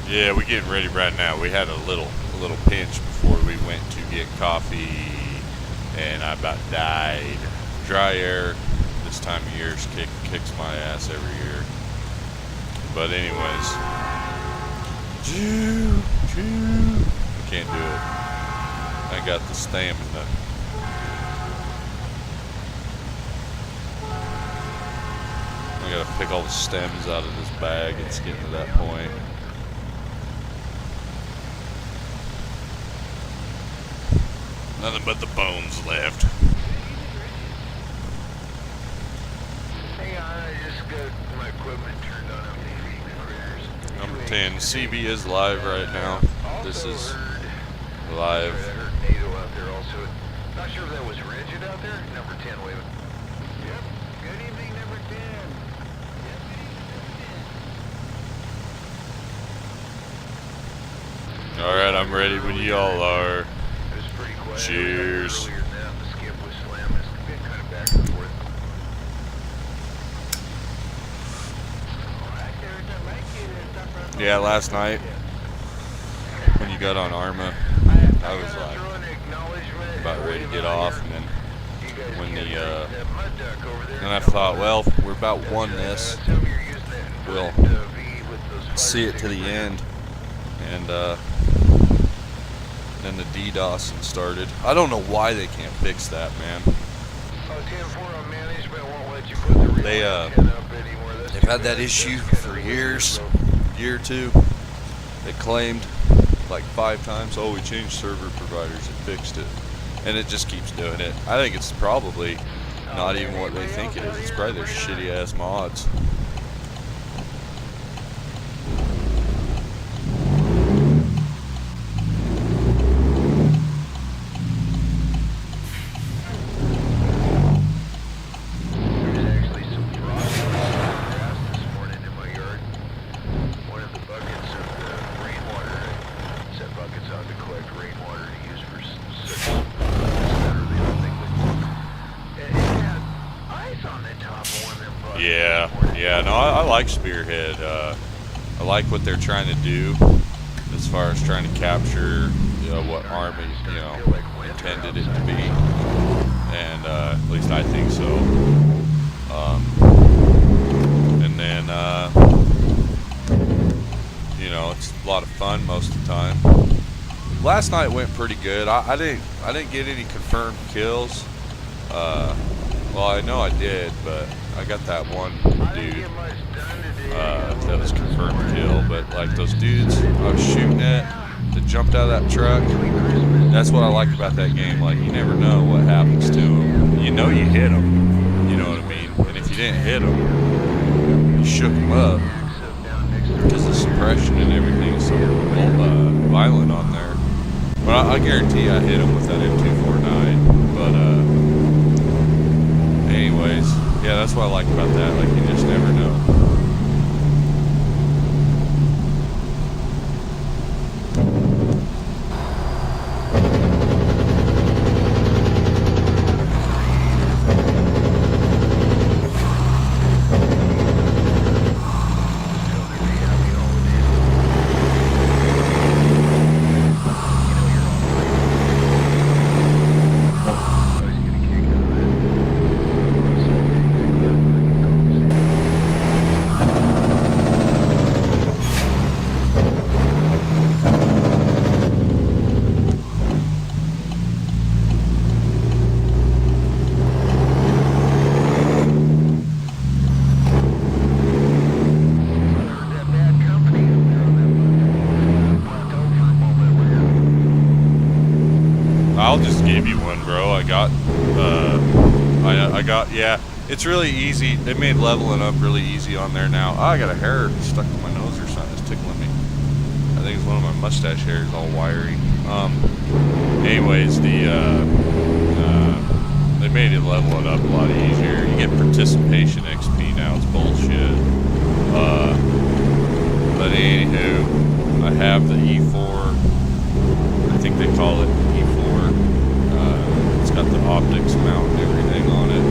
Yeah, we're getting ready right now. We had a little pinch before we went to get coffee, and I about died. Dry air this time of year kicks my ass every year. But anyways, I can't do it. I got the stamina. I gotta pick all the stems out of this bag. It's getting to that point. Nothing but the bones left. Hang on, I just got my equipment turned on. I'm feeding the critters. Number 10, CB is live right now. This is live. I heard NATO out there also. Not sure if that was Rigid out there. Number 10 waving. Yep. Good evening, number 10. All right, I'm ready when y'all are. Cheers. Yeah, last night when you got on Arma, I was like about ready to get off, and then when then I thought, well, we're about won this. We'll see it to the end, and then the DDoS started. I don't know why they can't fix that, man. They've had that issue for years, year or two. They claimed like 5 times, oh, we changed server providers, it fixed it, and it just keeps doing it. I think it's probably not even what they think it is. It's probably their shitty ass mods. I like Spearhead. I like what they're trying to do as far as trying to capture what Army, intended it to be, and at least I think so. And then, it's a lot of fun most of the time. Last night went pretty good. I didn't get any confirmed kills. Well, I know I did, but I got that one dude that was confirmed kill. But like those dudes I was shooting at that jumped out of that truck, that's what I like about that game. Like, you never know what happens to them. You know you hit them, you know what I mean? And if you didn't hit them, you shook them up because the suppression and everything is so violent on there. But I guarantee I hit them with that M249. But anyways, yeah, that's what I like about that. Like, you just never know. gave you one, bro. I got, yeah. It's really easy. They made leveling up really easy on there now. Oh, I got a hair stuck to my nose or something. It's tickling me. I think it's one of my mustache hairs, all wiry. Anyways, they made it level it up a lot easier. You get participation XP now. It's bullshit. But anywho, I have the E4. I think they call it E4. It's got the optics mount and everything on it.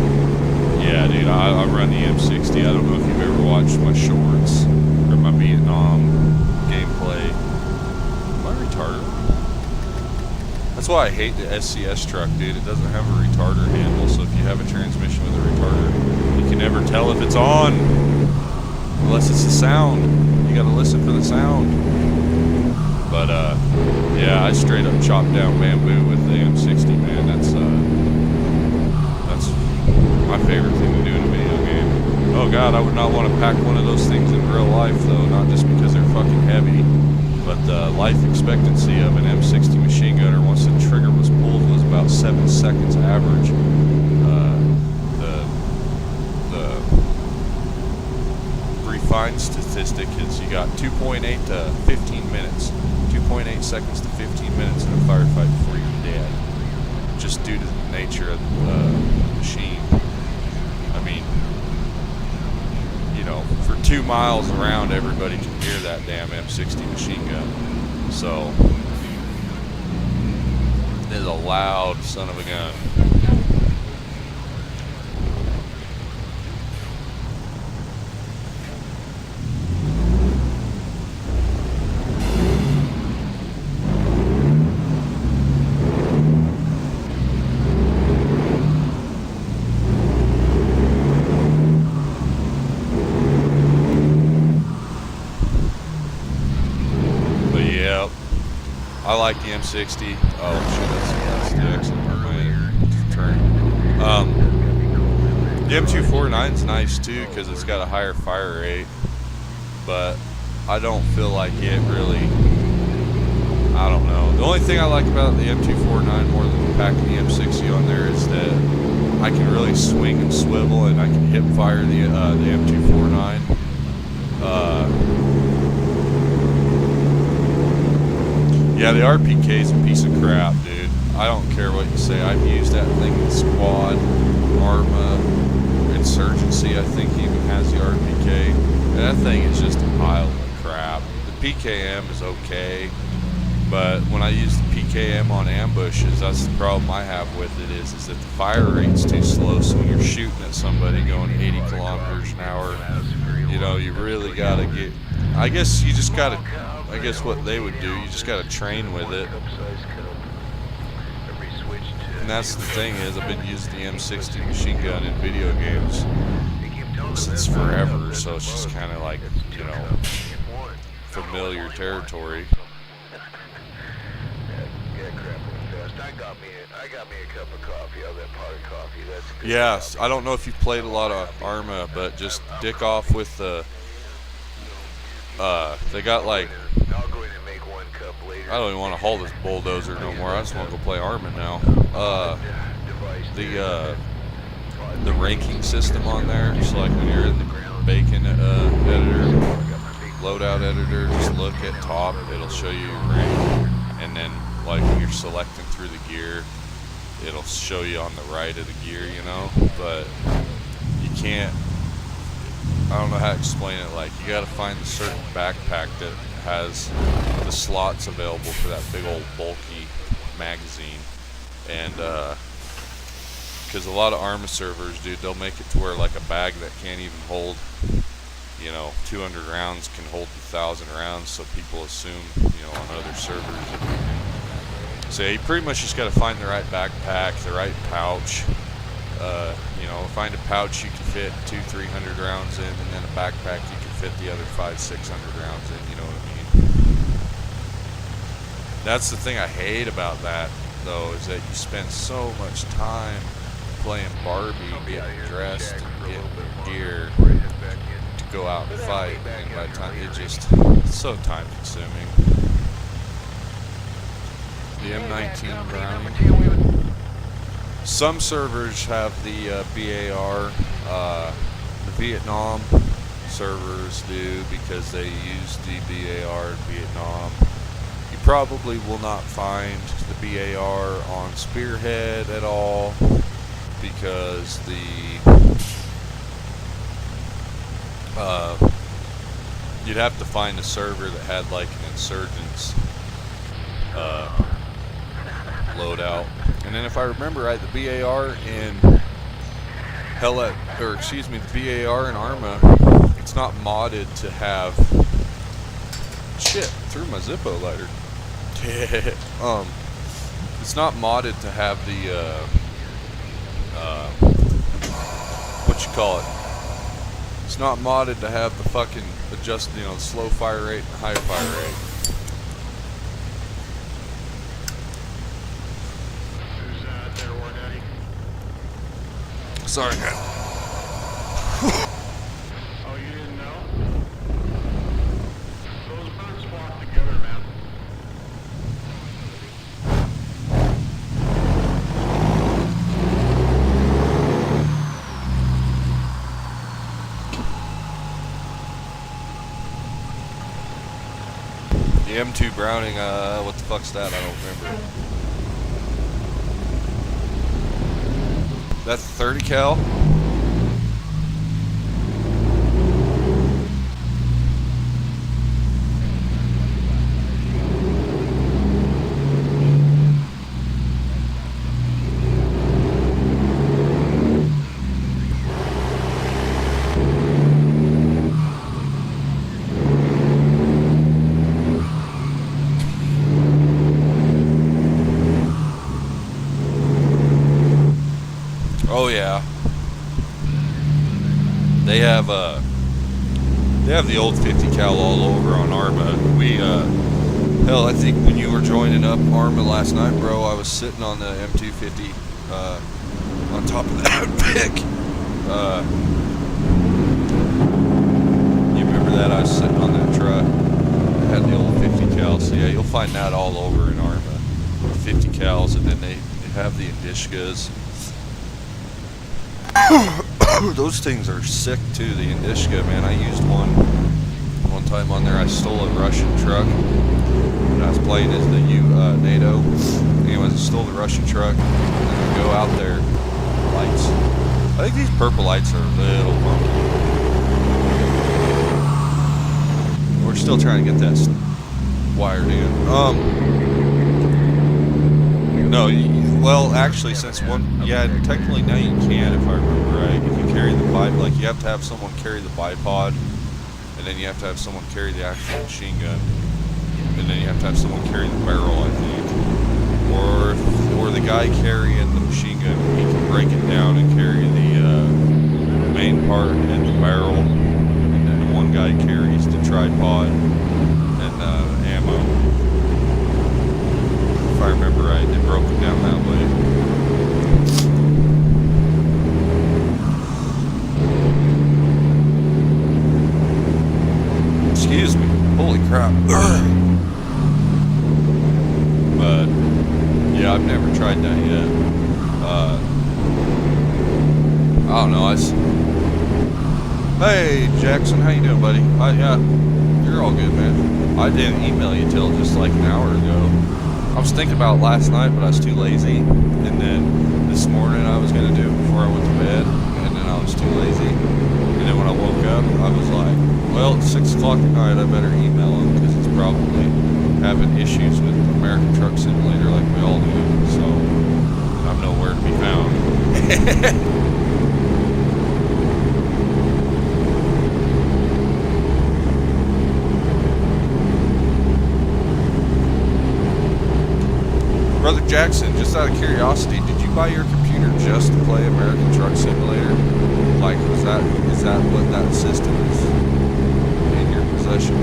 Yeah, dude, I run the M60. I don't know if you've ever watched my shorts or my Vietnam gameplay. Am I retarded? That's why I hate the SCS truck, dude. It doesn't have a retarder handle, so if you have a transmission with a retarder, you can never tell if it's on unless it's the sound. You gotta listen for the sound. But yeah, I straight up chopped down bamboo with the M60, man. That's my favorite thing to do in a video game. Oh god, I would not want to pack one of those things in real life, though. Not just because they're fucking heavy, but the life expectancy of an M60 machine gunner once the trigger was pulled was about 7 seconds average. The refined statistic is you got 2.8 to 15 minutes. 2.8 seconds to 15 minutes in a firefight before you're dead. Just due to the nature of the machine. I mean, you know, for 2 miles around, everybody can hear that damn M60 machine gun. So, it is a loud son of a gun. I like the M60. Oh shit, that's the exit turn. The M249 is nice too because it's got a higher fire rate, but I don't feel like it really. I don't know. The only thing I like about the M249 more than packing the M60 on there is that I can really swing and swivel, and I can hip fire the M249. Yeah, the RPK is a piece of crap, dude. I don't care what you say. I've used that thing in Squad, Arma, Insurgency, I think even has the RPK. And that thing is just a pile of crap. The PKM is okay, but when I use the PKM on ambushes, that's the problem I have with it is that the fire rate's too slow, so when you're shooting at somebody going 80 kilometers an hour, you know, you really gotta get, I guess you just gotta, I guess what they would do, you just gotta train with it. And that's the thing is, I've been using the M60 machine gun in video games since forever, so it's just kind of like, you know, familiar territory. Yes, I don't know if you've played a lot of Arma, but just dick off with the, they got like, I don't even want to haul this bulldozer no more. I just want to go play Arma now. The ranking system on there, just like when you're in the Bacon editor, loadout editor, just look at top, it'll show you your rank, and then like when you're selecting through the gear, it'll show you on the right of the gear, you know, but you can't, I don't know how to explain it, like you gotta find a certain backpack that has the slots available for that big old bulky magazine, and because a lot of Arma servers, dude, they'll make it to where like a bag that can't even hold, you know, 200 rounds can hold 1,000 rounds, so people assume, you know, on other servers. So you pretty much just got to find the right backpack, the right pouch. You know, find a pouch you can fit 200-300 rounds in, and then a backpack you can fit the other 500-600 rounds in. You know what I mean? That's the thing I hate about that, though, is that you spend so much time playing Barbie, getting dressed, and getting gear to go out and fight, and by the time it's so time consuming. The M19 Browning. Some servers have the BAR. The Vietnam servers do because they use the BAR in Vietnam. You probably will not find the BAR on Spearhead at all because you'd have to find a server that had like an Insurgents loadout. And then if I remember right, the BAR in the BAR in Arma, it's not modded to have shit through my Zippo lighter. It's not modded to have the what you call it? It's not modded to have the fucking adjust, the slow fire rate and high fire rate. Sorry, man. Oh, you didn't know? Those birds flock together, man. The M2 Browning, what the fuck's that? I don't remember. That's 30 cal. Oh yeah. They have the old 50 cal all over on Arma. We hell, I think when you were joining up Arma last night, bro, I was sitting on the M250 on top of that pick. You remember that? I was sitting on that truck. It had the old 50 cal. So yeah, you'll find that all over in Arma. 50 cals, and then they have the Indishkas. Those things are sick too, the Indishka, man. I used one time on there. I stole a Russian truck when I was playing as the NATO. Anyways, I stole the Russian truck, and then I go out there, lights. I think these purple lights are a little funky. We're still trying to get that wired in. No, well, actually, since technically now you can, if I remember right. If you carry the like you have to have someone carry the bipod, and then you have to have someone carry the actual machine gun, and then you have to have someone carry the barrel, I think. Or the guy carrying the machine gun, he can break it down and carry the main part and the barrel, and then one guy carries the tripod and ammo. If I remember right, they broke it down that way. Excuse me. Holy crap. But yeah, I've never tried that yet. I don't know. Hey Jackson, how you doing, buddy? Yeah, you're all good, man. I didn't email you till just like an hour ago. I was thinking about it last night, but I was too lazy. And then this morning I was gonna do it before I went to bed, and then I was too lazy. And then when I woke up, I was like, well, it's 6 o'clock at night, I better email him because it's probably having issues with American Truck Simulator like we all do. So I'm nowhere to be found. Brother Jackson, just out of curiosity, did you buy your computer just to play American Truck Simulator? Like, is that what that system is in your possession?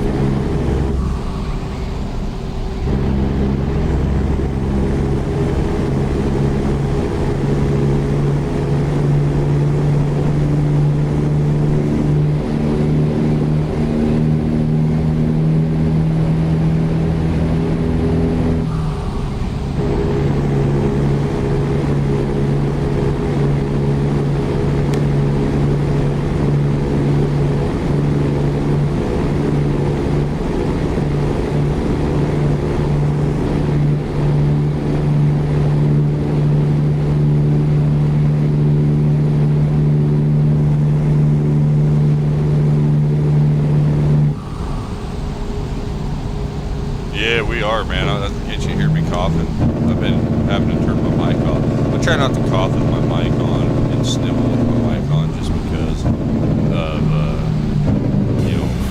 Yeah, we are, man. Can't you hear me coughing? I've been having to turn my mic off. I try not to cough with my mic on and snivel with my mic on just because of,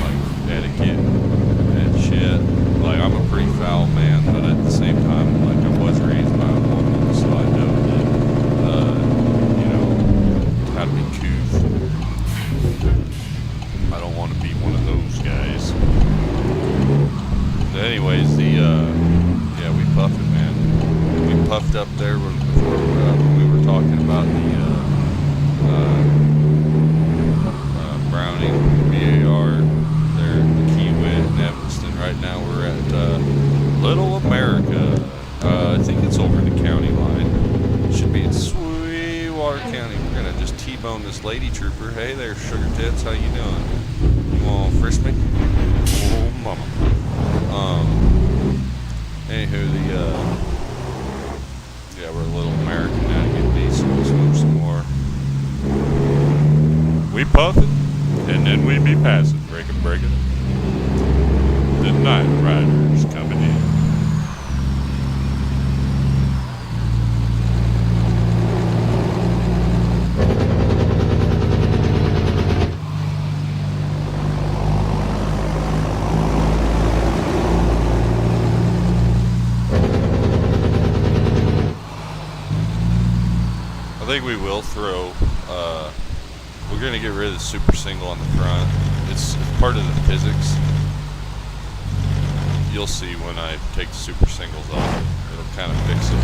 like etiquette and shit. Like, I'm a pretty foul man, but at the same time, like, I was raised by a woman, so I know that, how to be couth. I don't want to be one of those guys. But anyways, yeah, we puffed it, man. We puffed up there before when we were talking about the Browning BAR there at the Kiewit in Evanston. Right now we're at Little America. I think it's over the county line. It should be in Sweetwater County. We're gonna just T-bone this lady trooper. Hey there, sugar tits, how you doing? You wanna frisk me? Oh, mama. Anywho, yeah, we're a Little American now to get decent. We'll smoke some more. We puffin', and then we be passing, breaking. The night riders coming in. I think we will throw, we're going to get rid of the super single on the front. It's part of the physics. You'll see when I take the super singles off. It'll kind of fix it.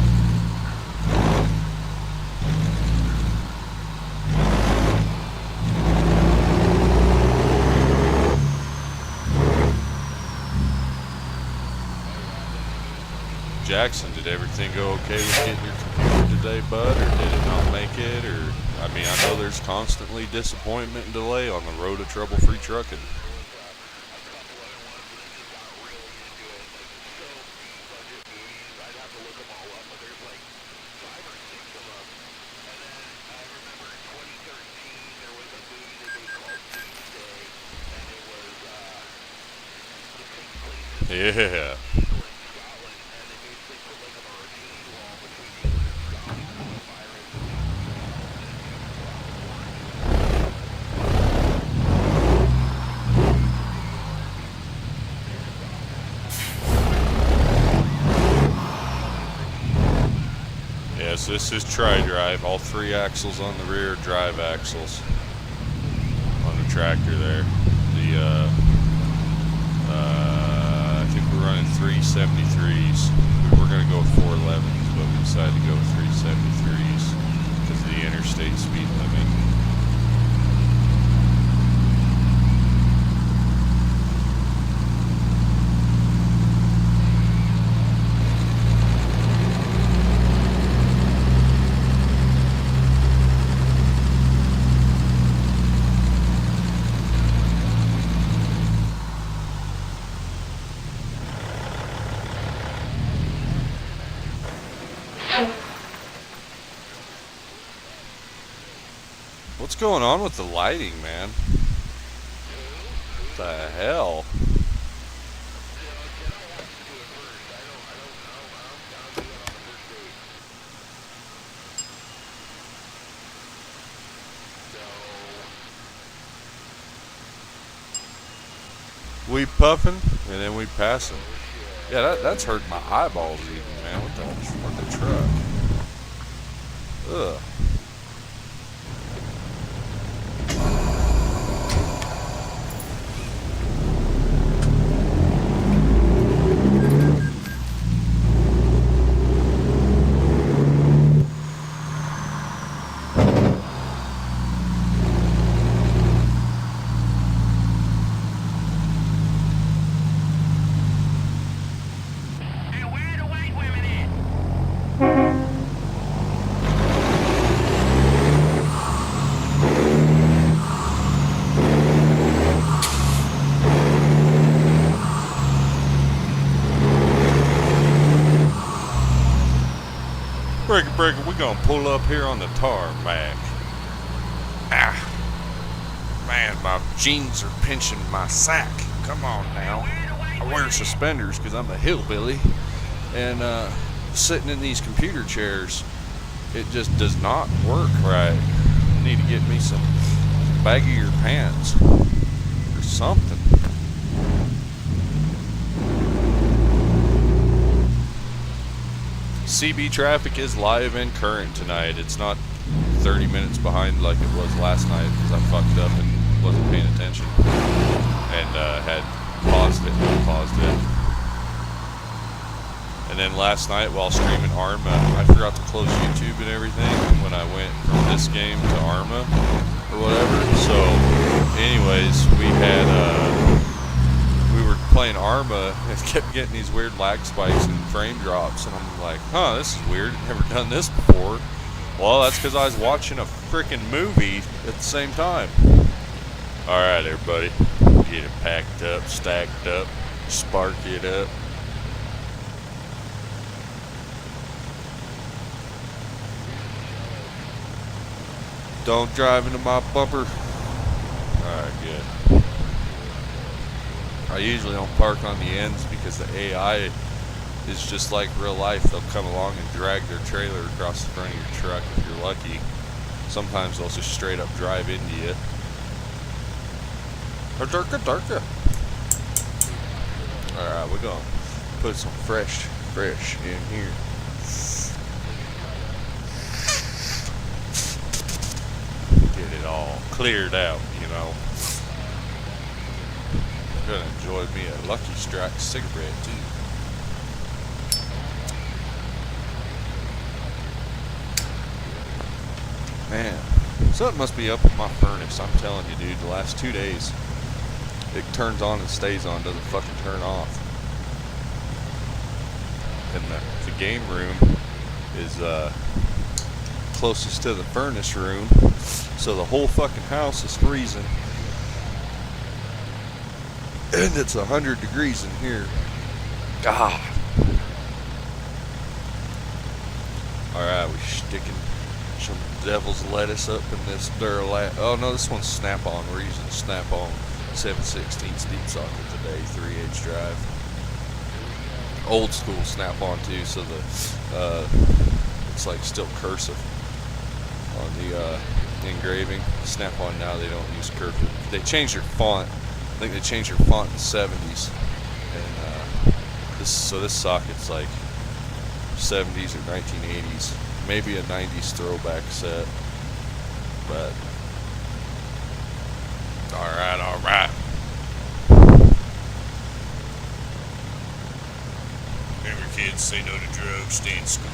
Jackson, did everything go okay with getting your computer today, bud, or did it not make it? Or, I mean, I know there's constantly disappointment and delay on the road to trouble-free trucking. Yeah. Yes, this is tri-drive. All 3 axles on the rear, drive axles on the tractor there. I think we're running 373s. We were going to go with 411s, but we decided to go with 373s because of the interstate speed limit. What's going on with the lighting, man? What the hell? We puffing and then we passing. Yeah, that's hurt my eyeballs even, man. What the truck? Ugh. Breaker, we're gonna pull up here on the tarmac. Ah, man, my jeans are pinching my sack. Come on now. I wear suspenders because I'm a hillbilly, and sitting in these computer chairs, it just does not work right. I need to get me some baggier pants or something. CB traffic is live and current tonight. It's not 30 minutes behind like it was last night because I fucked up and wasn't paying attention and had paused it. And then last night while streaming Arma, I forgot to close YouTube and everything when I went from this game to Arma or whatever. So anyways, we were playing Arma and kept getting these weird lag spikes and frame drops, and I'm like, huh, this is weird, never done this before. Well, that's because I was watching a freaking movie at the same time. Alright everybody, get it packed up, stacked up, spark it up. Don't drive into my bumper. Alright, good. I usually don't park on the ends because the AI is just like real life. They'll come along and drag their trailer across the front of your truck if you're lucky. Sometimes they'll just straight up drive into you. Darka. Alright, we're gonna put some fresh in here. Get it all cleared out, you know. I'm gonna enjoy me a Lucky Strike cigarette too. Man, something must be up with my furnace. I'm telling you, dude, the last 2 days it turns on and stays on, doesn't fucking turn off. And the game room is closest to the furnace room, so the whole fucking house is freezing. And it's 100 degrees in here. God. Alright, we're sticking some devil's lettuce up in this Duralast. Oh no, this one's Snap-on. We're using Snap-on 7/16 deep socket today, 3H drive. Old school Snap-on too, so the it's like still cursive on the engraving. Snap-on now they don't use cursive. They changed their font. I think they changed their font in the 70s, and this socket's like 70s or 1980s, maybe a 90s throwback set, but all right. Remember, kids, say no to drugs, stay in school.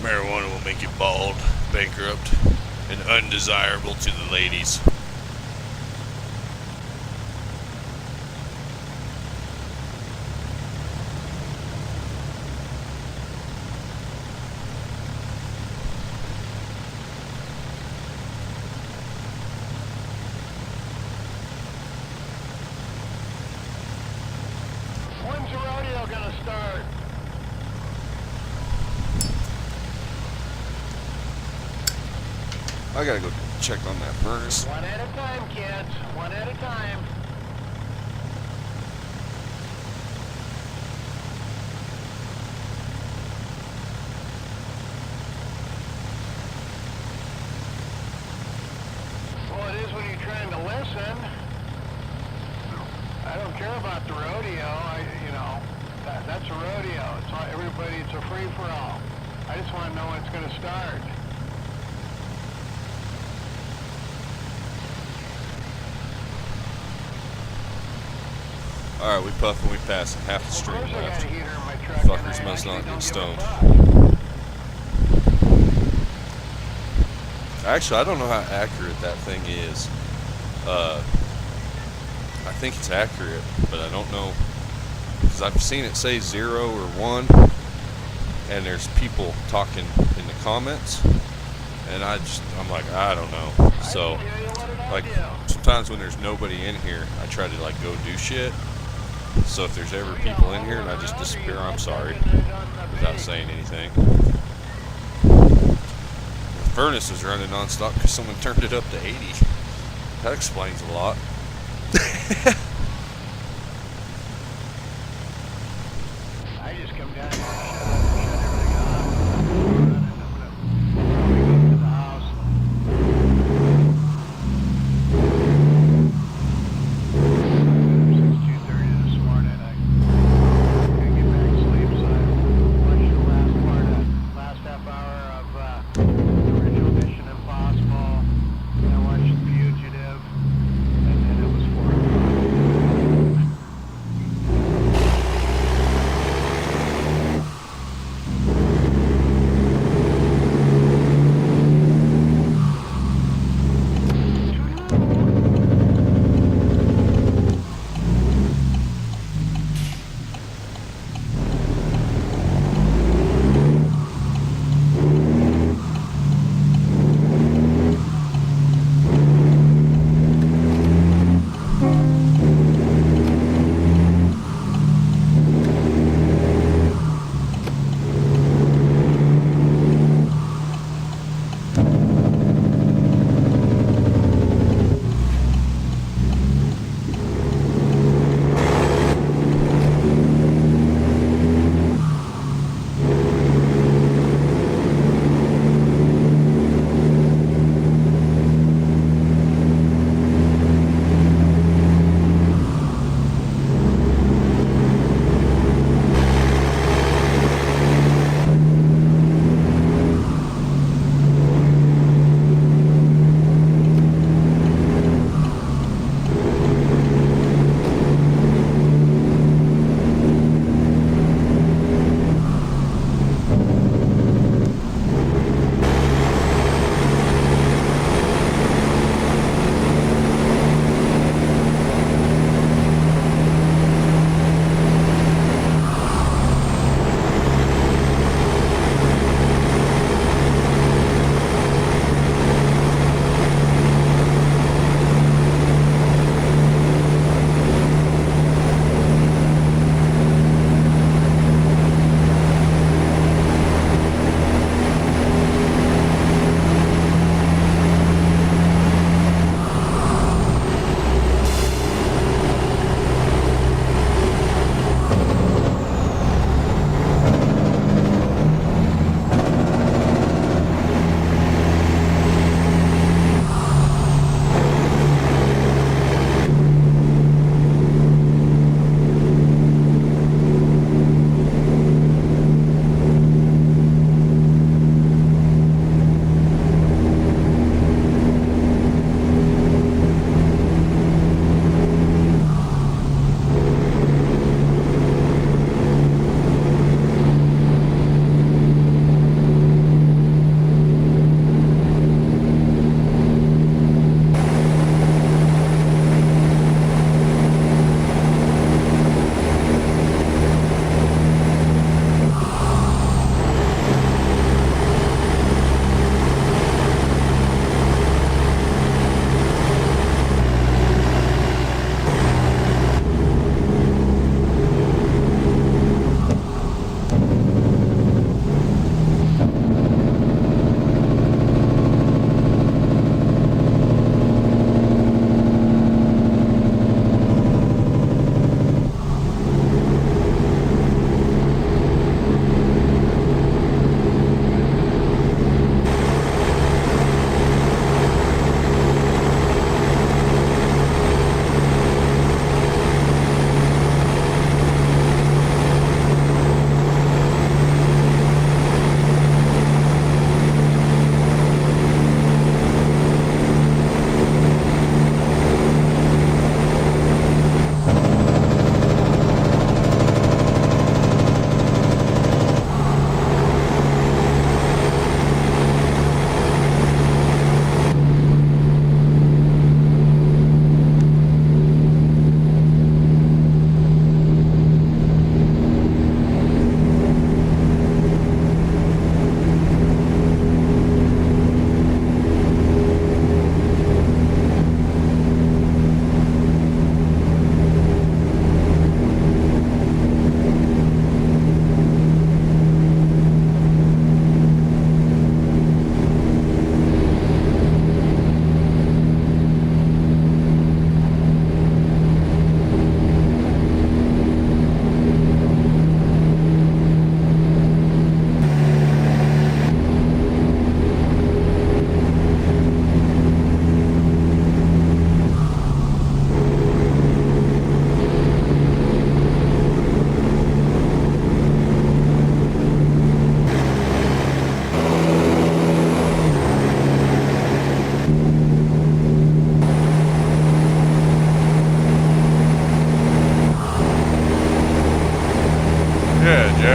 Marijuana will make you bald, bankrupt, and undesirable to the ladies. When's the rodeo gonna start? I gotta go check on that furnace. One at a time, kids. One at a time. Well, it is when you're trying to listen. I don't care about the rodeo. That's a rodeo. It's all, everybody. It's a free for all. I just want to know when it's going to start. Alright, we puff and we pass, and half the stream Of course I got left. a heater in my truck. Fuckers and I must not actually get stoned. don't give a fuck. Actually, I don't know how accurate that thing is. I think it's accurate, but I don't know, because I've seen it say 0 or 1, and there's people talking in the comments, and I'm like, I don't know. So, like, sometimes when there's nobody in here, I try to like go do shit. So if there's ever people in here and I just disappear, I'm sorry, without saying anything. The furnace is running non-stop because someone turned it up to 80. That explains a lot. come down here and shut everything off. And I'm gonna probably get to the house. Since 2:30 this morning, I couldn't get back to sleep, so I watched the last half hour of the original Mission Impossible. And I watched The Fugitive, and then it was 4 o'clock.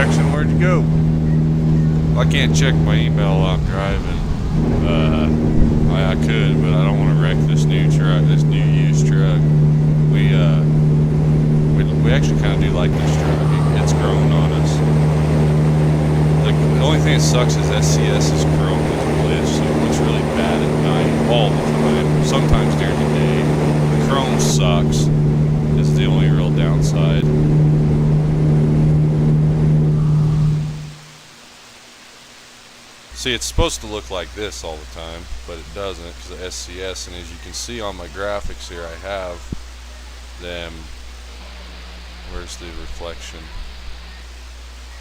Jackson, where'd you go? I can't check my email while I'm driving. I could, but I don't want to wreck this new truck, this new used truck. We actually kind of do like this truck. It's grown on us. The only thing that sucks is SCS's chrome is glitched, so it's really bad at night all the time. Sometimes during the day. The chrome sucks. Is the only real downside. See, it's supposed to look like this all the time, but it doesn't because of SCS. And as you can see on my graphics here, I have them. Where's the reflection?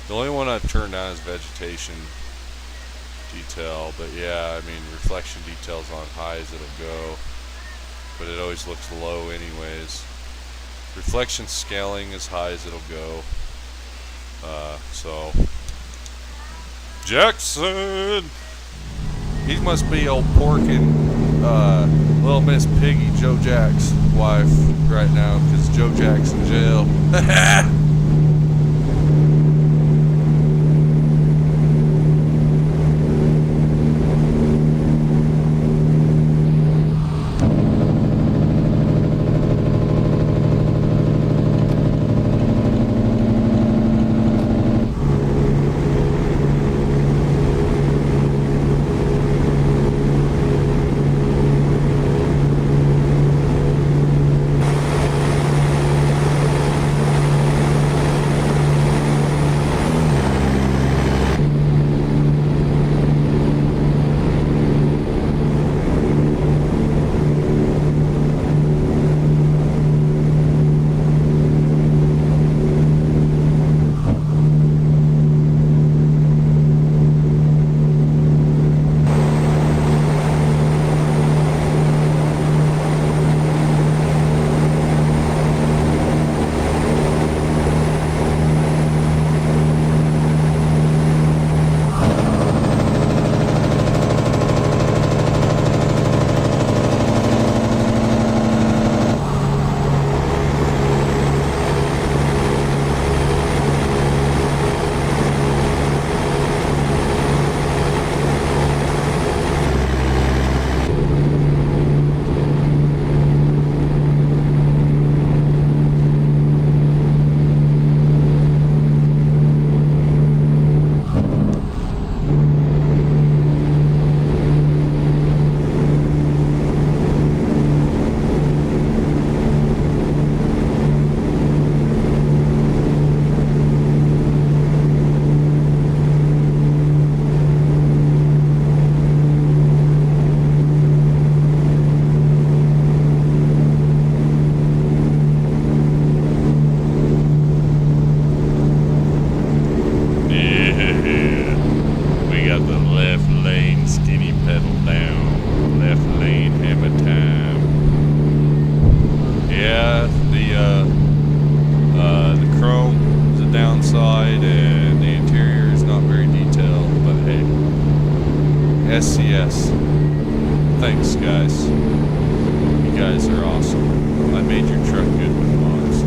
The only one I've turned down is vegetation detail, but yeah, I mean, reflection detail's on high as it'll go, but it always looks low anyways. Reflection scaling as high as it'll go. So Jackson, he must be old porking little Miss Piggy, Joe Jack's wife right now, because Joe Jack's in jail. SCS. Thanks, guys. You guys are awesome. I made your truck good with mods.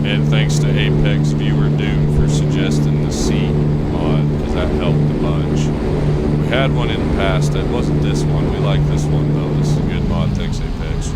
And thanks to Apex Viewer Doom for suggesting the seat mod, because that helped a bunch. We had one in the past. It wasn't this one. We like this one though. This is a good mod. Thanks, Apex.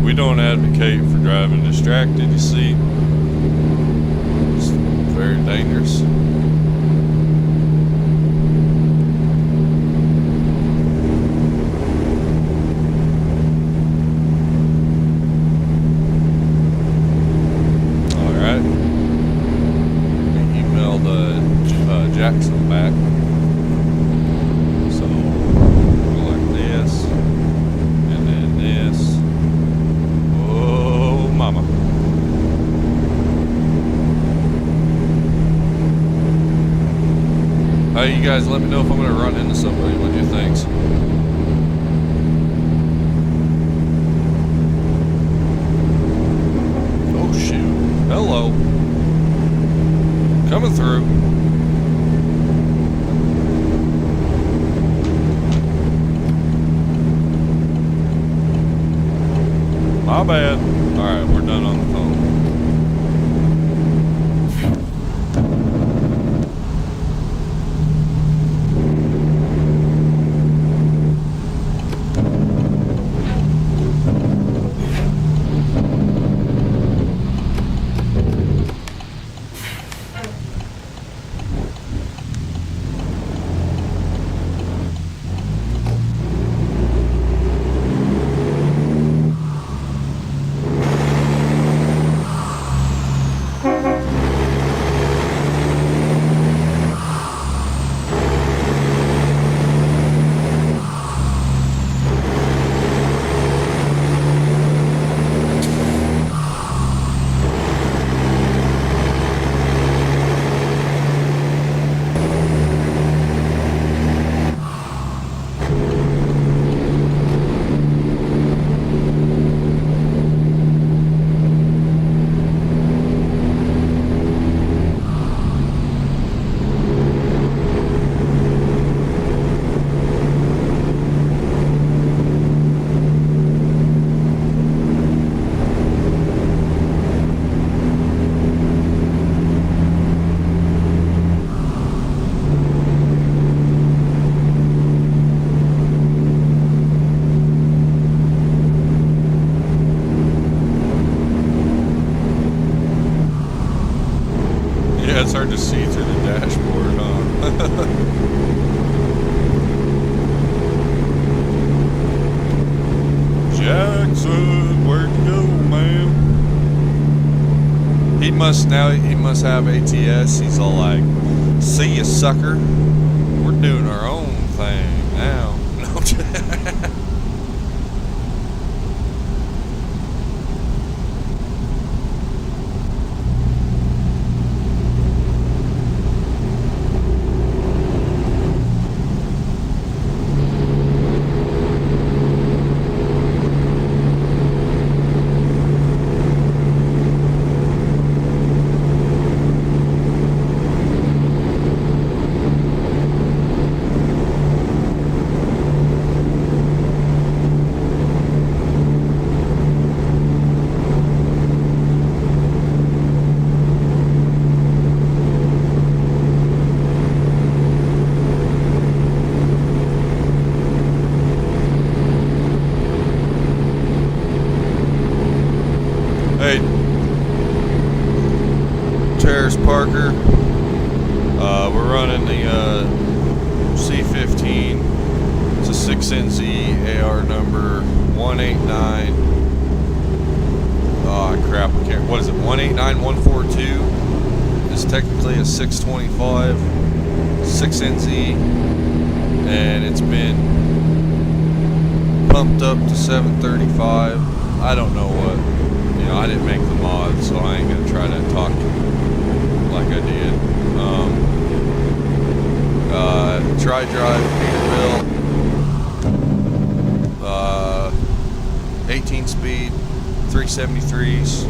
We don't advocate for driving distracted, you see. It's very dangerous. Alright. Email the Jackson back. So, go like this. And then this. Oh, mama. Hey, you guys let me know if I'm going to run into somebody. What do you think? Oh, shoot. Hello. Coming through. My bad. Alright, we're done on the phone. Yeah, it's hard to see through the dashboard, huh? Jackson, where'd you go, man? He must have ATS. He's all like, see ya, sucker. We're doing our own thing now. Hey, Terrace Parker, we're running the C15. It's a 6NZ AR number 189. Oh crap! I can't. What is it? 189142. It's technically a 625 6NZ, and it's been pumped up to 735. I don't know what. You know, I didn't make the mod, so I ain't gonna try to talk like I did. Tri-drive Peterbilt, 18 speed, 373s.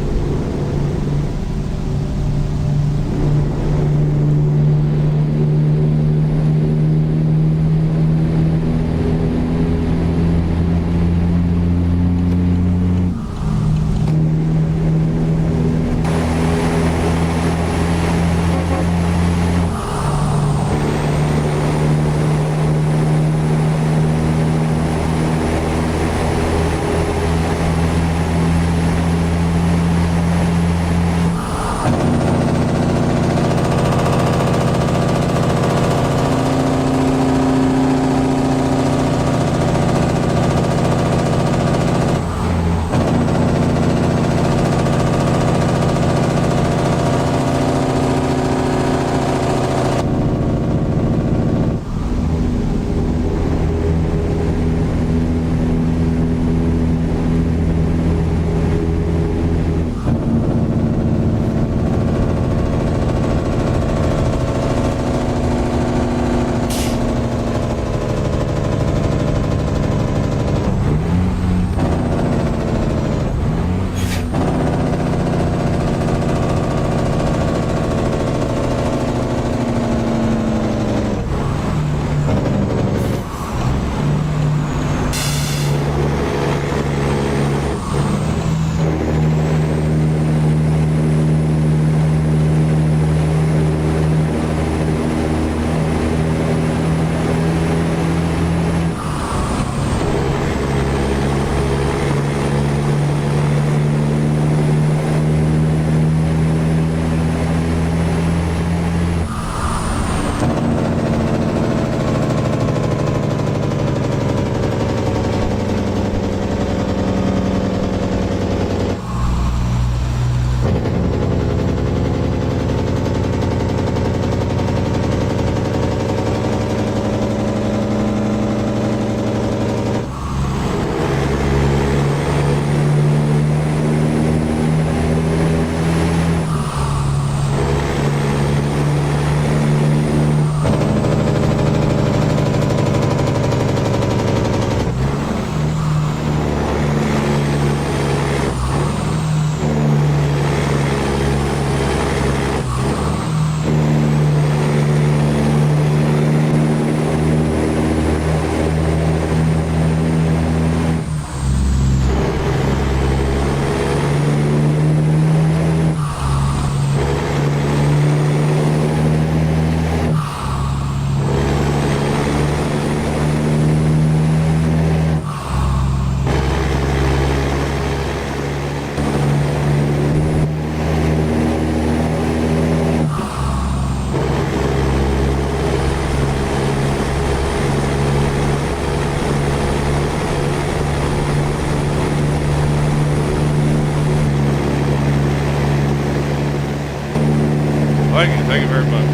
Thank you very much.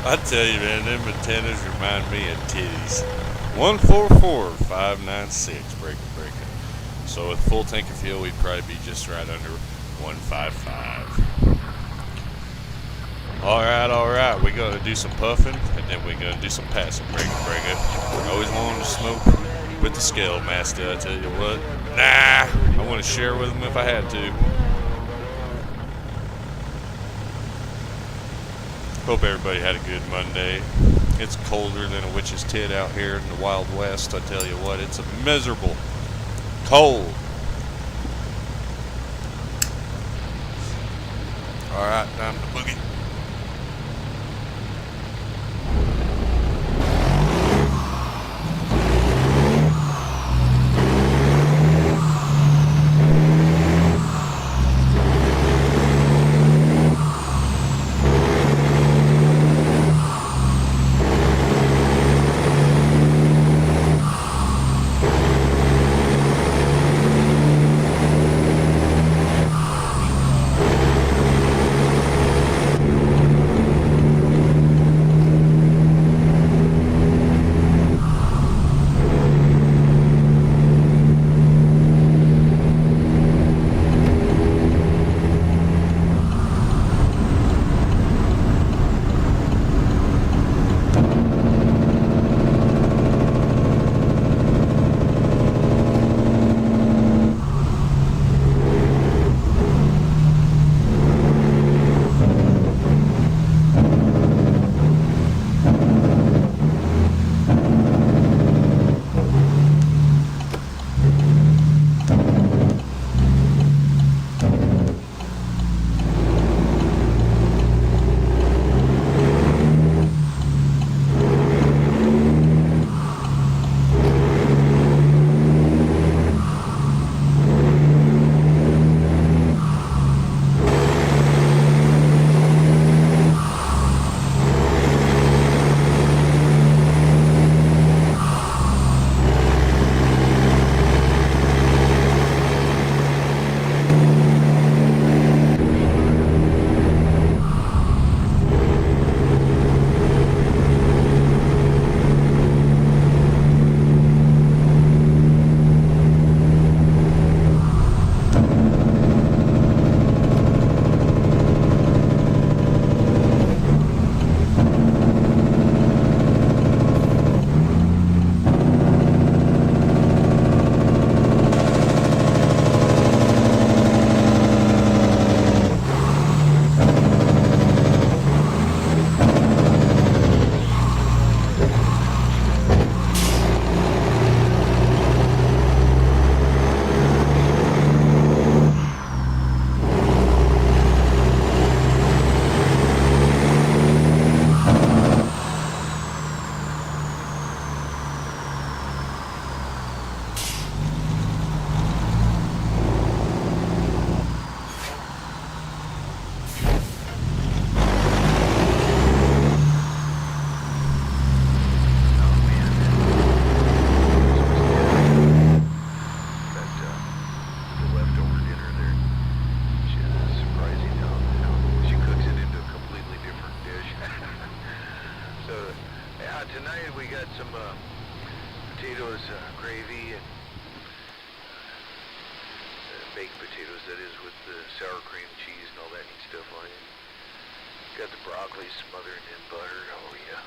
I tell you, man, them antennas remind me of titties. 144-596, breaker. So with full tank of fuel, we'd probably be just right under 155. All right. We're gonna do some puffing, and then we're gonna do some passing, breaker. I always wanted to smoke with the scale master. I tell you what, I want to share with them if I had to. Hope everybody had a good Monday. It's colder than a witch's tit out here in the Wild West. I tell you what, it's a miserable cold. All right, time to boogie. baked potatoes, that is, with the sour cream cheese and all that neat stuff on it. Got the broccoli smothered in butter. Oh yeah.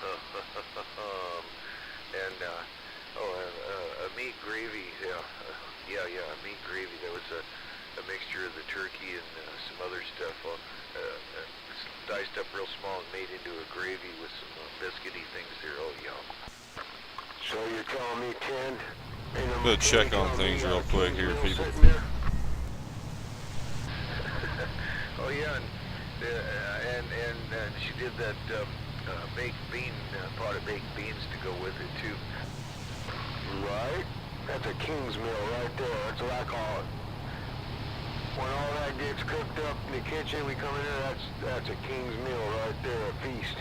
And a meat gravy. Yeah, a meat gravy. That was a mixture of the turkey and some other stuff. Diced up real small and made into a gravy with some biscuity things there. Oh yum. So you're telling me 10? I'm gonna check on things real quick here, people. Oh yeah, and she did that baked bean pot of baked beans to go with it too. Right? That's a king's meal right there. That's what I call it. When all that gets cooked up in the kitchen, we come in there. That's a king's meal right there, a feast.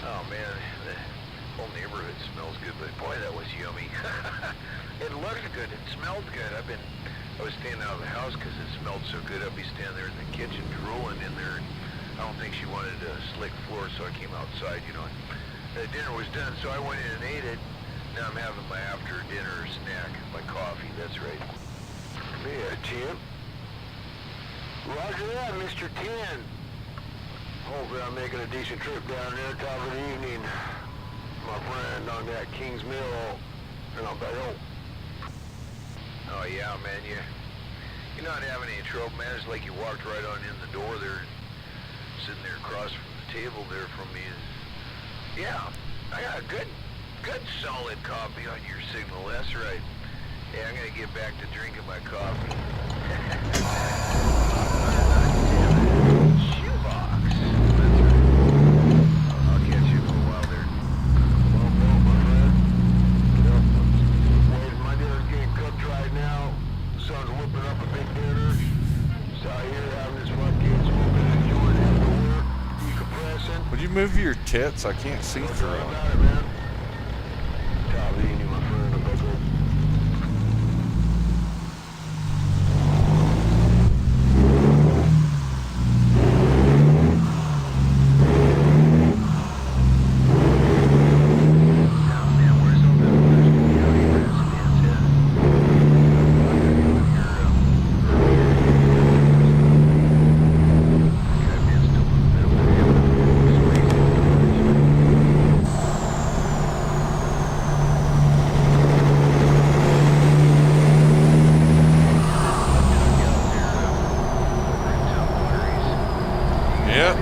Oh man, the whole neighborhood smells good, but boy, that was yummy. It looked good, it smelled good. I was standing out of the house because it smelled so good. I'd be standing there in the kitchen drooling in there, and I don't think she wanted a slick floor, so I came outside, you know. The dinner was done, so I went in and ate it. Now I'm having my after dinner snack, my coffee, that's right. Yeah, Tim. Roger that, Mr. 10. Hopefully I'm making a decent trip down there top of the evening. My friend on that King's Mill, and I'll bet home. Oh yeah, man, you're not having any trouble, man. It's like you walked right on in the door there, sitting there across from the table there from me. Yeah, I got a good solid coffee on your signal, that's right. Yeah, I'm gonna get back to drinking my coffee. Shoebox. That's right. I'll catch you for a while there. Well, my friend. Yep. My dinner's getting cooked right now. The sun's whipping up a big dinner. So out here having this fucking smoking and enjoying after work. Decompressing. Would you move your tits? I can't see through them. About it, man. Top of the evening, my friend. I'm back home.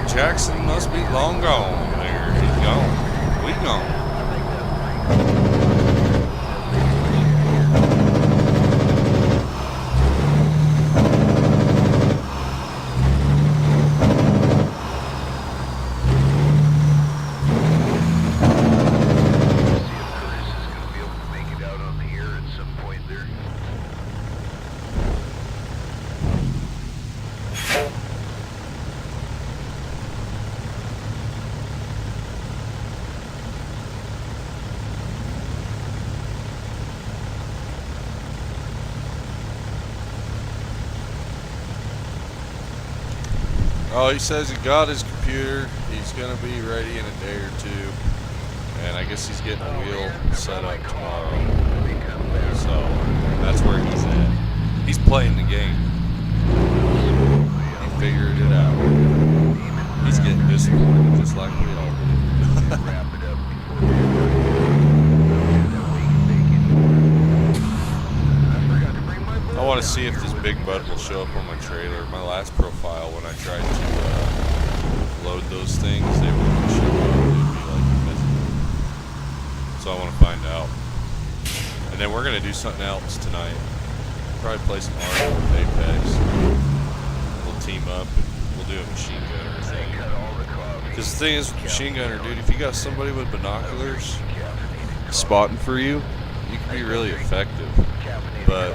Jackson must be long gone. There, he's gone. We gone. Oh, he says he got his computer. He's going to be ready in a day or two. And I guess he's getting a wheel set up tomorrow. So that's where he's at. He's playing the game. He figured it out. He's getting disappointed just like we all do. I want to see if this big bud will show up on my trailer. My last profile, when I tried to load those things, they wouldn't show up. They'd be like missing. So I want to find out. And then we're going to do something else tonight. Probably play some Mario with Apex. We'll team up and we'll do a machine gunner thing. Because the thing is, with machine gunner, dude, if you got somebody with binoculars spotting for you, you can be really effective. But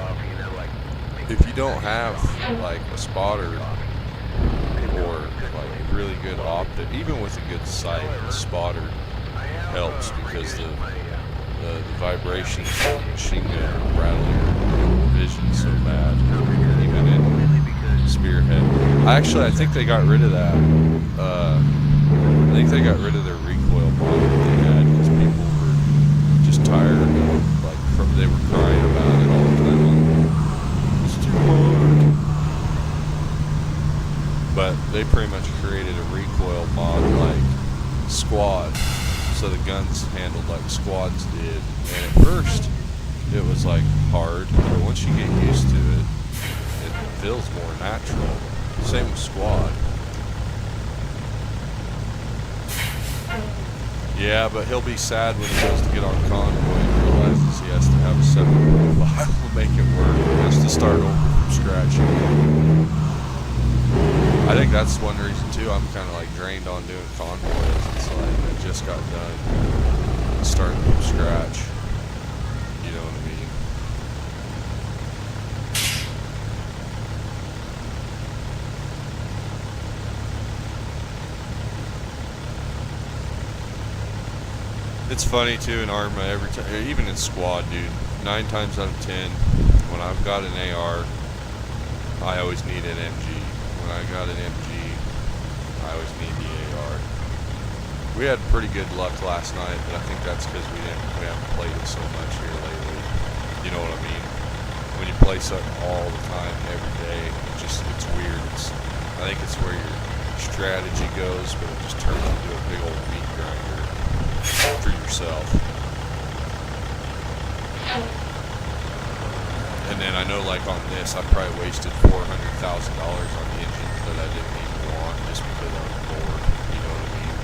if you don't have like a spotter or like really good optic, even with a good sight, a spotter helps because the vibrations of the machine gun rattle your vision so bad, even in spearhead. I think they got rid of that. I think they got rid of their recoil mod that they had because people were just tired of, like, they were pretty much created a recoil mod like Squad, so the guns handled like Squads did. And at first, it was like hard, but once you get used to it, it feels more natural. Same with Squad. Yeah, but he'll be sad when he goes to get on convoy and realizes he has to have a 7.5 to make it work. He has to start over from scratch again. I think that's one reason too. I'm kind of like drained on doing convoys. It's like I just got done starting from scratch. You know what I mean? It's funny too in Arma every time, even in Squad, dude. 9 times out of 10, when I've got an AR, I always need an MG. When I got an MG, I always need the AR. We had pretty good luck last night, but I think that's because we haven't played it so much here lately. You know what I mean? When you play something all the time, every day, it's weird. I think it's where your strategy goes, but it just turns into a big old meat grinder for yourself. And then I know, like on this, I probably wasted $400,000 on the engines that I didn't even want just because I was bored. You know what I mean?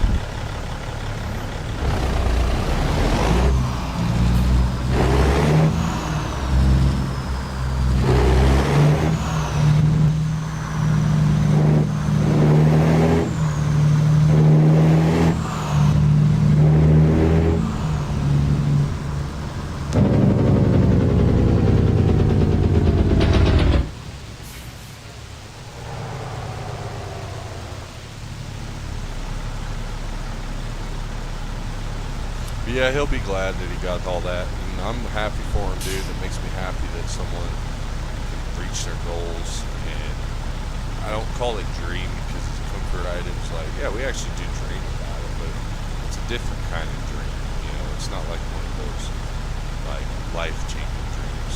Yeah, he'll be glad that he got all that, and I'm happy for him, dude. It makes me happy that someone can reach their goals, and I don't call it dream because it's a comfort item. It's like, yeah, we actually do dream about it, but it's a different kind of dream, you know? It's not like one of those, like, life-changing dreams.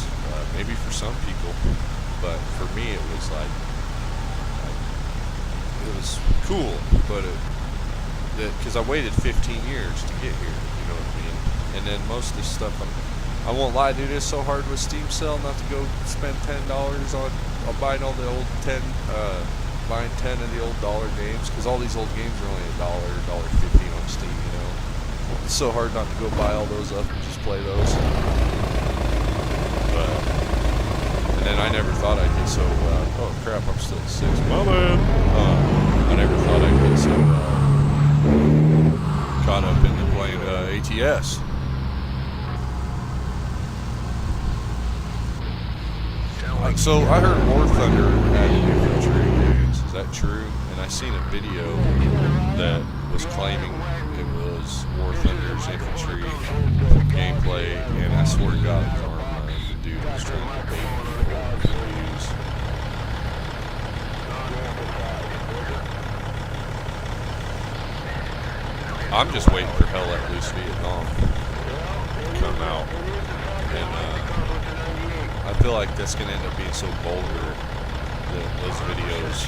Maybe for some people, but for me it was like it was cool, but because I waited 15 years to get here, you know what I mean? And then most of this stuff, I won't lie, dude, it's so hard with Steam Sale not to go spend $10 on buying all the old buying 10 of the old dollar games, because all these old games are only $1.50 on Steam, you know? It's so hard not to go buy all those up and just play those. And then I never thought I'd get so, oh crap, I'm still at 6. My bad. I never thought I'd get so, caught up into playing ATS. So I heard War Thunder had infantry units. Is that true? And I seen a video that was claiming it was War Thunder's infantry gameplay, and I swear to God, it was Arma, and the dude was trying to bait people to use. I'm just waiting for Hell Let Loose Vietnam to come out, and I feel like that's going to end up being so vulgar that those videos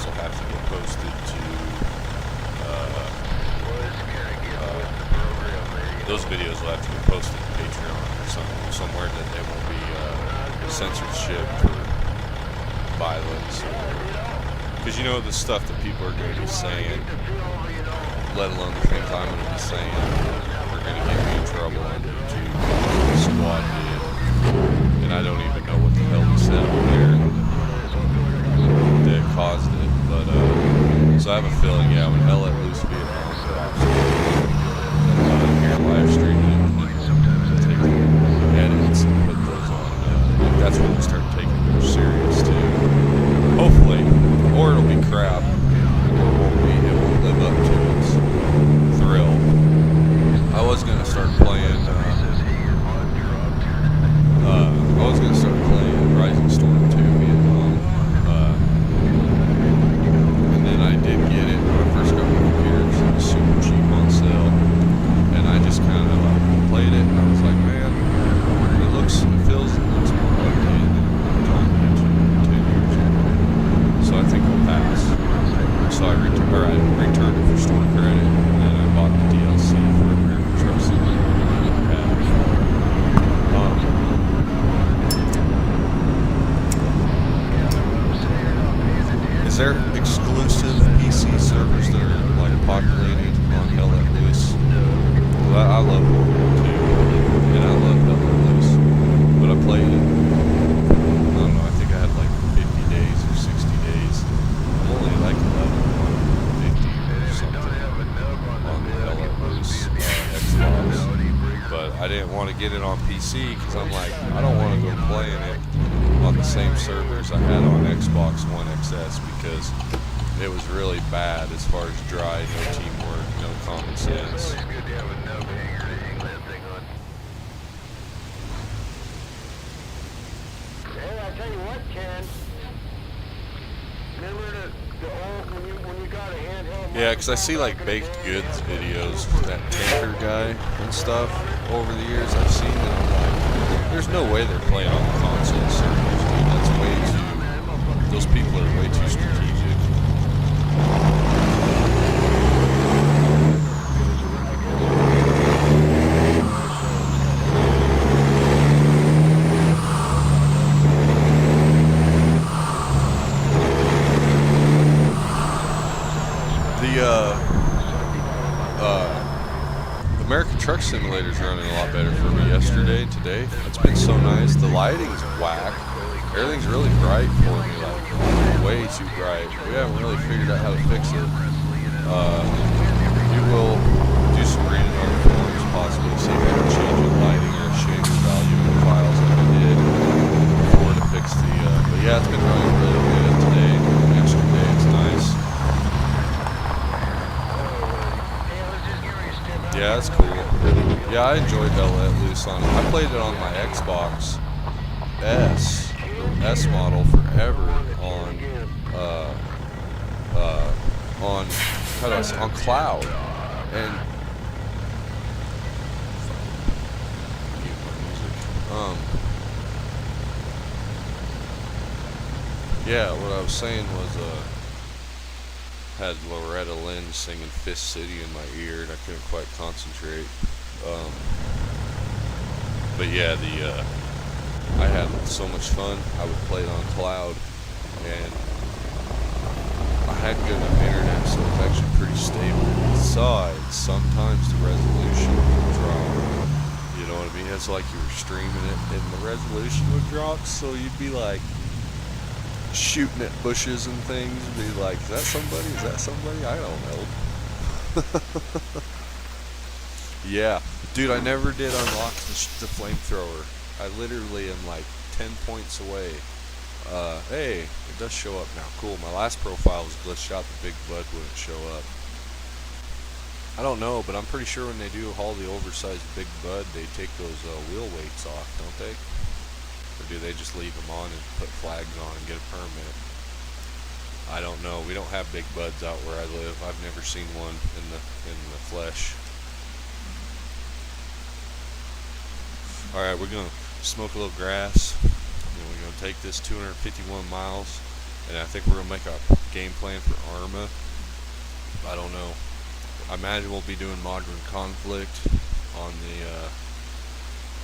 will have to get posted to those videos will have to get posted to Patreon or somewhere that they won't be censorship or violence, because you know the stuff that people are going to be saying, let alone the things I'm going to be saying, are going to get me in trouble on YouTube. The Squad did, and I don't even know what the hell he said over there that caused it. But so I have a feeling, yeah, when Hell Let Loose Vietnam drops, here live streaming and take edits and put those on. That's when we start taking it more serious too. Hopefully, or it'll be crap. It won't live up to its thrill. I was gonna start playing it on PC because I'm like, I don't want to go playing it on the same servers I had on Xbox One XS because it was really bad as far as dry, no teamwork, no common sense. It's good to have a nub hanger to hang that thing on. Hey, I tell you what, Ken. Remember the old when you got a handheld? Yeah, because I see like baked goods videos, that tanker guy and stuff over the years I've seen, and I'm like, there's no way they're playing on the console servers, dude. That's way too, those people are way too strategic. American Truck Simulator is running a lot better for me yesterday and today. It's been so nice. The lighting's whack. Everything's really bright for me, like way too bright. We haven't really figured out how to fix it. We will do some reading on the forums, possibly see if we can change the lighting or a shader value in the files like we did before to fix the. But yeah, it's been running really good today. Yesterday, it's nice. Yeah, that's cool. Yeah, I enjoyed Hell Let Loose on it. I played it on my Xbox S model forever on cloud, and yeah, what I was saying was had Loretta Lynn singing Fist City in my ear and I couldn't quite concentrate. But yeah, I had so much fun. I would play it on cloud, and I had good enough internet, so it was actually pretty stable. Besides, sometimes the resolution would drop. You know what I mean? It's like you were streaming it and the resolution would drop, so you'd be like shooting at bushes and things and be like, is that somebody? Is that somebody? I don't know. Yeah. Dude, I never did unlock the flamethrower. I literally am like 10 points away. Hey, it does show up now. Cool. My last profile was glitched out. The big bud wouldn't show up. I don't know, but I'm pretty sure when they do haul the oversized big bud, they take those wheel weights off, don't they? Or do they just leave them on and put flags on and get a permit? I don't know. We don't have big buds out where I live. I've never seen one in the flesh. All right, we're gonna smoke a little grass. And we're gonna take this 251 miles, and I think we're gonna make a game plan for Arma. I don't know. I imagine we'll be doing Modern Conflict on the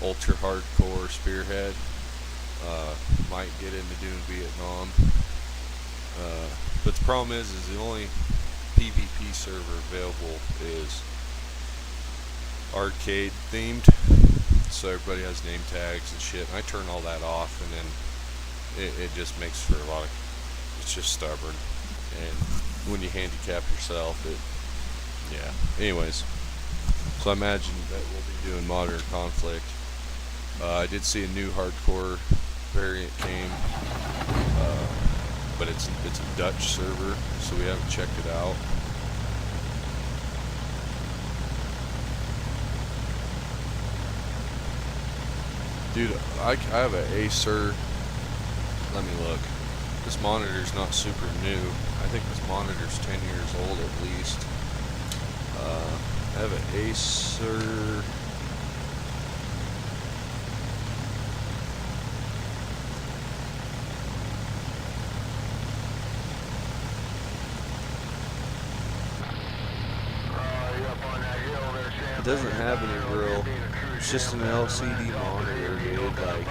ultra hardcore Spearhead. Might get into doing Vietnam. But the problem is the only PvP server available is arcade themed. So everybody has name tags and shit. And I turn all that off, and then it just makes for a lot of. It's just stubborn, and when you handicap yourself, yeah. Anyways, so I imagine that we'll be doing Modern Conflict. I did see a new hardcore variant came, but it's a Dutch server, so we haven't checked it out. Dude, I have an Acer. Let me look. This monitor's not super new. I think this monitor's 10 years old at least. I have an Acer. It doesn't have any real. It's just an LCD monitor, dude. Like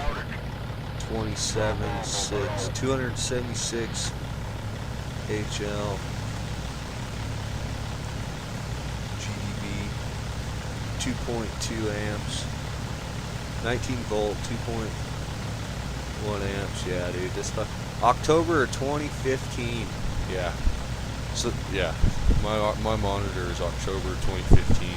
276 HL GDB, 2.2 amps, 19 volt, 2.1 amps. Yeah, dude. This stuff. October of 2015. Yeah. So yeah, my monitor is October 2015.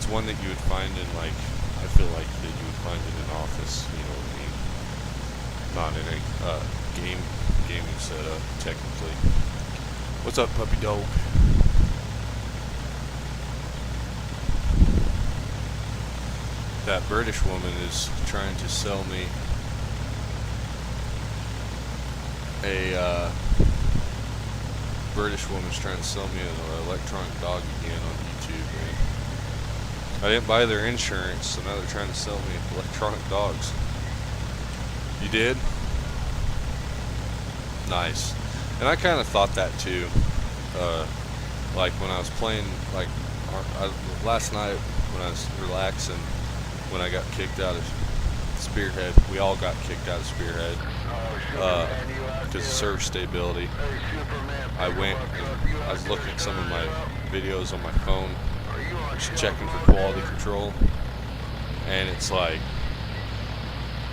It's one that you would find in, like, I feel like that you would find in an office, you know what I mean? Not in a gaming setup, technically. What's up, puppy dog? That British woman is trying to sell me British woman's trying to sell me an electronic dog again on YouTube, man. I didn't buy their insurance, so now they're trying to sell me electronic dogs. You did? Nice. And I kind of thought that too. Like when I was playing, like last night when I was relaxing, when I got kicked out of Spearhead, we all got kicked out of Spearhead because of server stability. I went and I was looking at some of my videos on my phone, just checking for quality control, and it's like,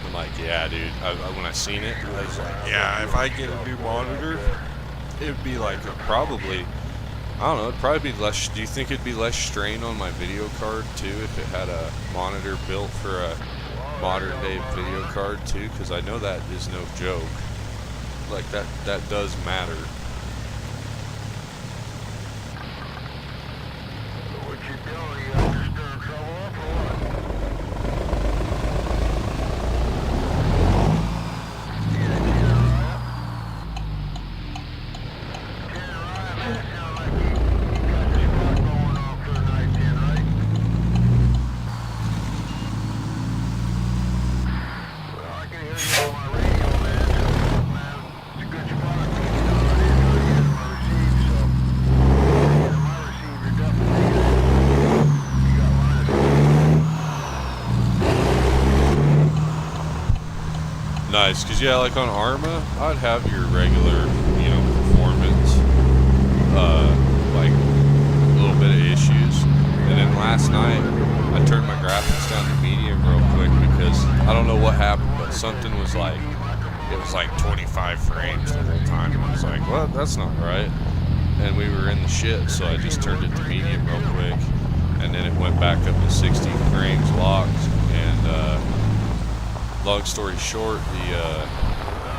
I'm like, yeah, dude. When I seen it, I was like, yeah, if I get a new monitor, it would be like probably, I don't know, it'd probably be less. Do you think it'd be less strain on my video card too if it had a monitor built for a modern day video card too? Because I know that is no joke. Like that does matter. What you doing? You out there stirring trouble up or what? Nice, because yeah, like on Arma, I'd have your regular, you know, performance, like a little bit of issues. And then last night, I turned my graphics down to medium real quick because I don't know what happened, but something was like, it was like 25 frames the whole time. And I was like, well, that's not right. And we were in the shit, so I just turned it to medium real quick. And then it went back up to 60 frames locked. And, long story short,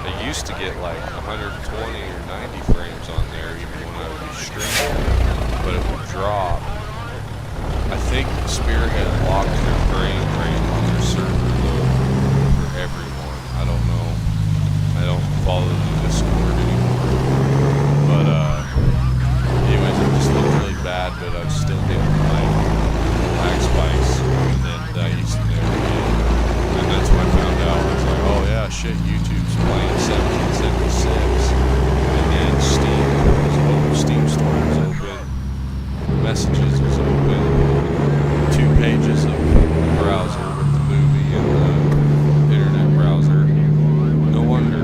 they used to get like 120 or 90 frames on there even when I would be streaming, but it would drop. I think Spearhead locked their frame rate on their server though for everyone. I don't know. I don't follow the Discord anymore. But anyways, it just looked really bad, but I was still getting like lag spikes, and then that used to never get. And that's when I found out. I was like, oh yeah, shit, YouTube's playing 1776. And then Steam was open, Steam Store was open, Messages was open, 2 pages of the browser with the movie and the internet browser. No wonder.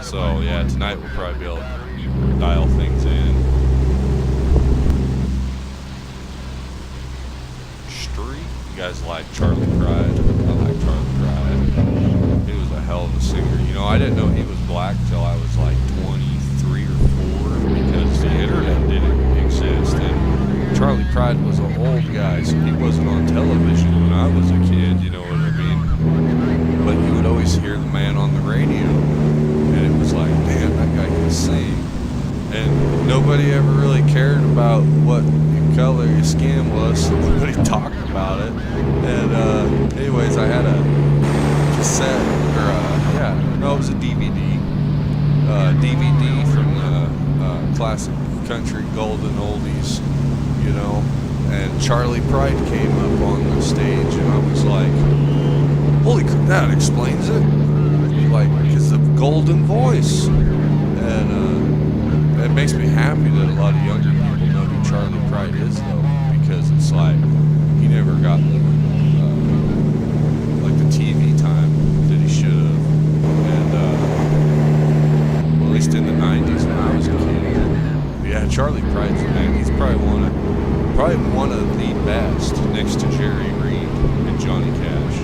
So yeah, tonight we'll probably be able to dial things in. You guys like Charlie Pride? I like Charlie Pride. He was a hell of a singer. You know, I didn't know he was black till I was like 23 or 4 because the internet didn't exist. And Charlie Pride was an old guy, so he wasn't on television when I was a kid, you know what I mean? But you would always hear the man on the radio, and it was like, damn, that guy can sing. And nobody ever really cared about what color your skin was, so nobody talked about it. And anyways, I had a cassette, or no, it was a DVD. DVD from the classic country golden oldies, you know. And Charlie Pride came up on the stage, and I was like, holy crap, that explains it. Like, because of the golden voice. And it makes me happy that a lot of younger people know who Charlie Pride is, though, because it's like he never got the like the TV time that he should have, and well, at least in the '90s when I was a kid. But yeah, Charlie Pride's the man. He's probably one of the best, next to Jerry Reed and Johnny Cash.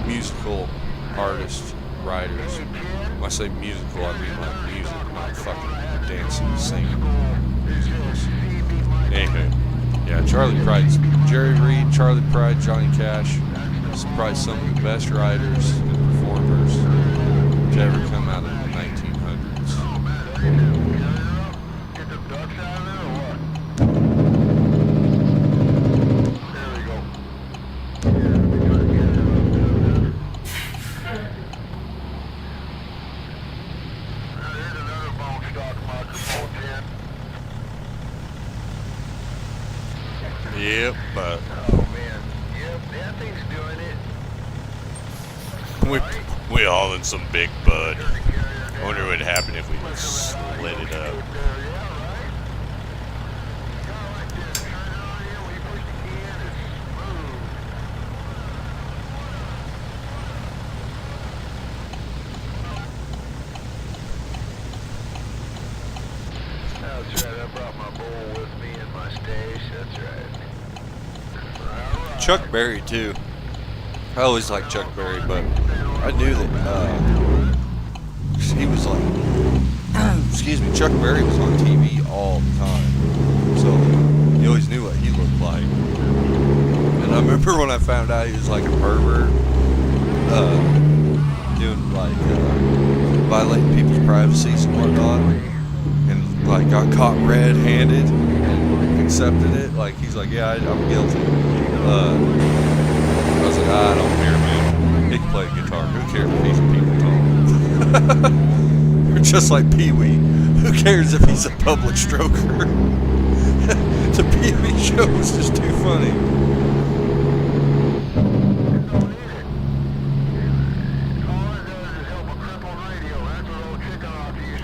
Musical artists, writers. When I say musical, I mean like music, not fucking dancing, singing. Musicals. Anywho. Yeah, Charlie Pride's Jerry Reed, Charlie Pride, Johnny Cash. It's probably some of the best writers and performers to ever come out of the 1900s. Oh man, how you doing? Carry her up? Get the ducks out of there or what? There we go. Yeah, let me try to get her up down there. Now there's another bone stock microphone, Jen. Yep, but Oh man, yep, that thing's doing it. we all in some big bud. Turn the carrier down. I wonder what would happen if we slid it up. That's right, I brought my bowl with me and my stash, that's right. Chuck Berry too. I always liked Chuck Berry, but I knew that he was like, excuse me, Chuck Berry was on TV all the time, so you always knew what he looked like. And I remember when I found out he was like a pervert, doing like violating people's privacies and whatnot, and like got caught red-handed and accepted it. Like he's like, yeah, I'm guilty. I was like, I don't care, man. He can play the guitar. Who cares if he's a people tone? Just like Pee Wee. Who cares if he's a public stroker? The Pee Wee show was just too funny.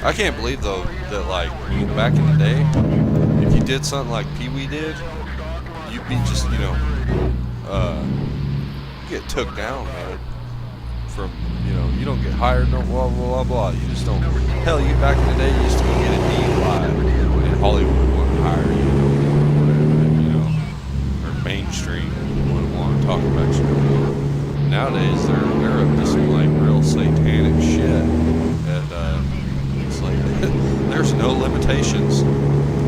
I can't believe though that like back in the day, if you did something like Pee Wee did, you'd be just, you know, get took down, man. From, you know, you don't get hired, no blah blah blah. You just don't. Hell, you back in the day, you used to go get a DUI, and Hollywood wouldn't hire you, or whatever, you know, or mainstream wouldn't want to talk about you. Nowadays, they're up to some like real satanic shit, and it's like there's no limitations.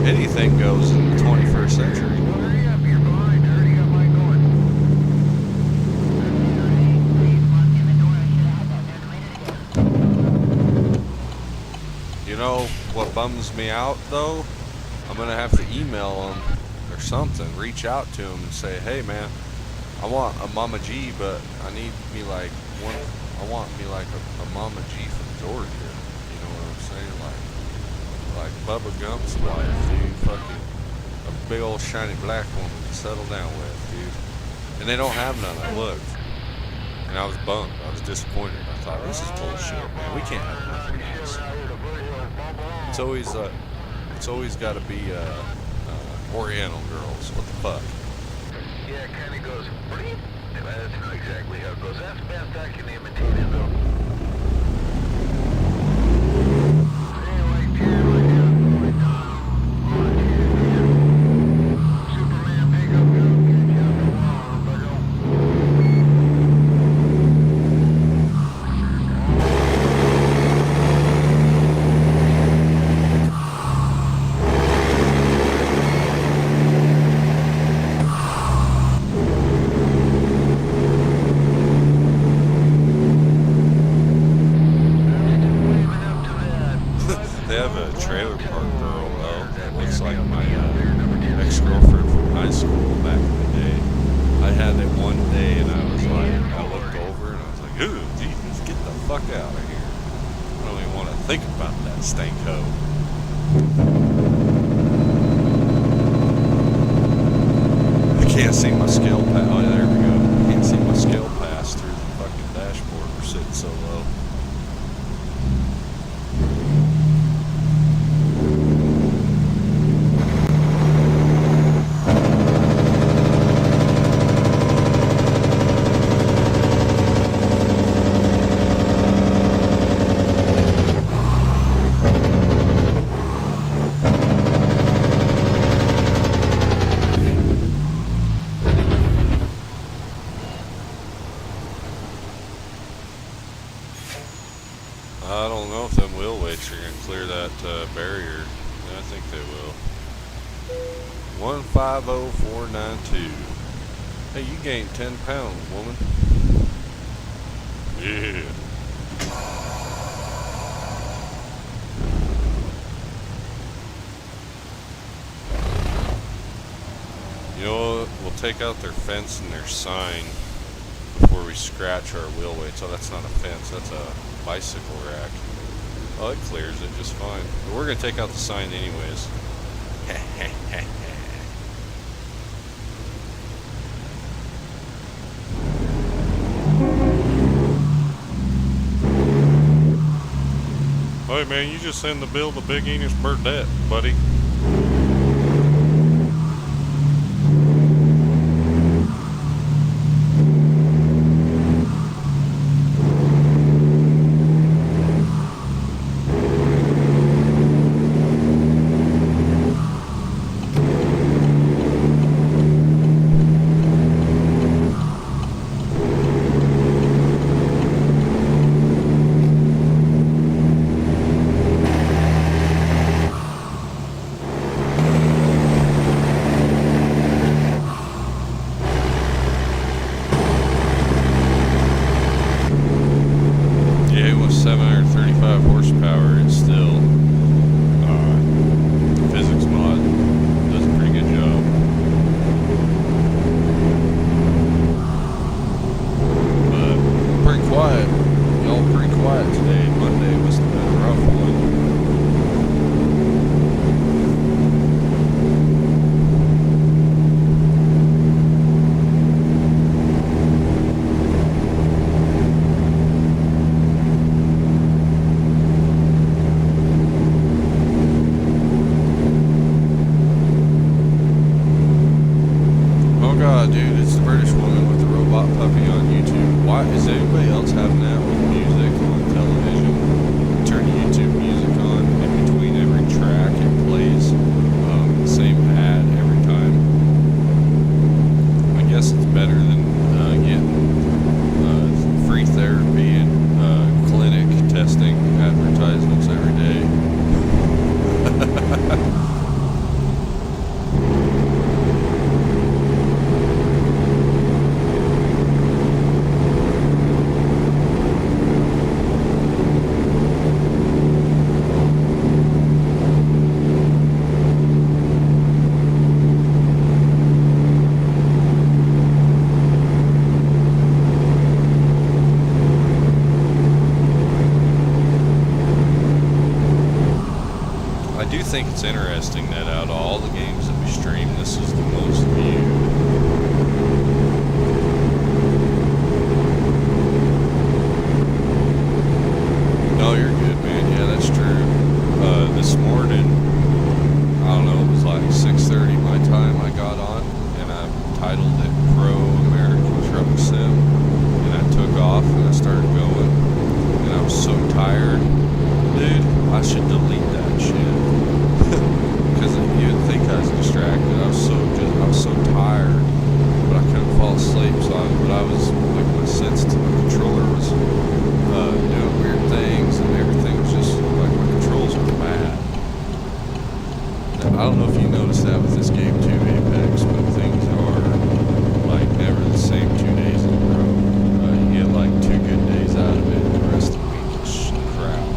Anything goes in the 21st century. You know what bums me out though? I'm gonna have to email them or something, reach out to them and say, hey man, I want a Mama G, but I need me like one. I want me like a Mama G from Georgia. You know what I'm saying? Like Bubba Gump's wife, dude. Fucking a big old shiny black woman to settle down with, dude. And they don't have none. I looked, and I was bummed. I was disappointed. I thought, this is bullshit, man. We can't have nothing else. It's always got to be Oriental girls. What the fuck? Yeah, it kind of goes, that's not exactly how it goes. That's best I can imitate it, though. Anyway, Superman, pick up, go, get you out the wall, but They have a trailer park girl though that looks like my ex-girlfriend from high school back in the day. I had it one day and I was like, I looked over and I was like, ooh, Jesus, get the fuck out of here. I don't even want to think about that stank hoe. I can't see my scale pass. Oh, there we go. I can't see my scale pass through the fucking dashboard. We're sitting so low. 150492. Hey, you gained 10 pounds, woman. Yeah. You know what? We'll take out their fence and their sign before we scratch our wheel weights. Oh, that's not a fence. That's a bicycle rack. Oh, it clears it just fine. But we're going to take out the sign anyways. Hey man, you just send the bill to Big Enos Burdette, buddy. Think it's interesting that out of all the games that we stream, this is the most viewed. No, you're good, man. Yeah, that's true. This morning, I don't know, it was like 6:30 my time. I got on and I titled it Pro American Truck Sim, and I took off and I started going, and I was so tired, dude. I should delete that shit. Because you'd think I was distracted. I was so tired, but I couldn't fall asleep. But I was like, my controller was doing weird things, and everything was just like my controls were bad. Now, I don't know if you noticed that with this game too, Apex, but things are like never the same 2 days in a row. You get like 2 good days out of it, and the rest of the week is crap.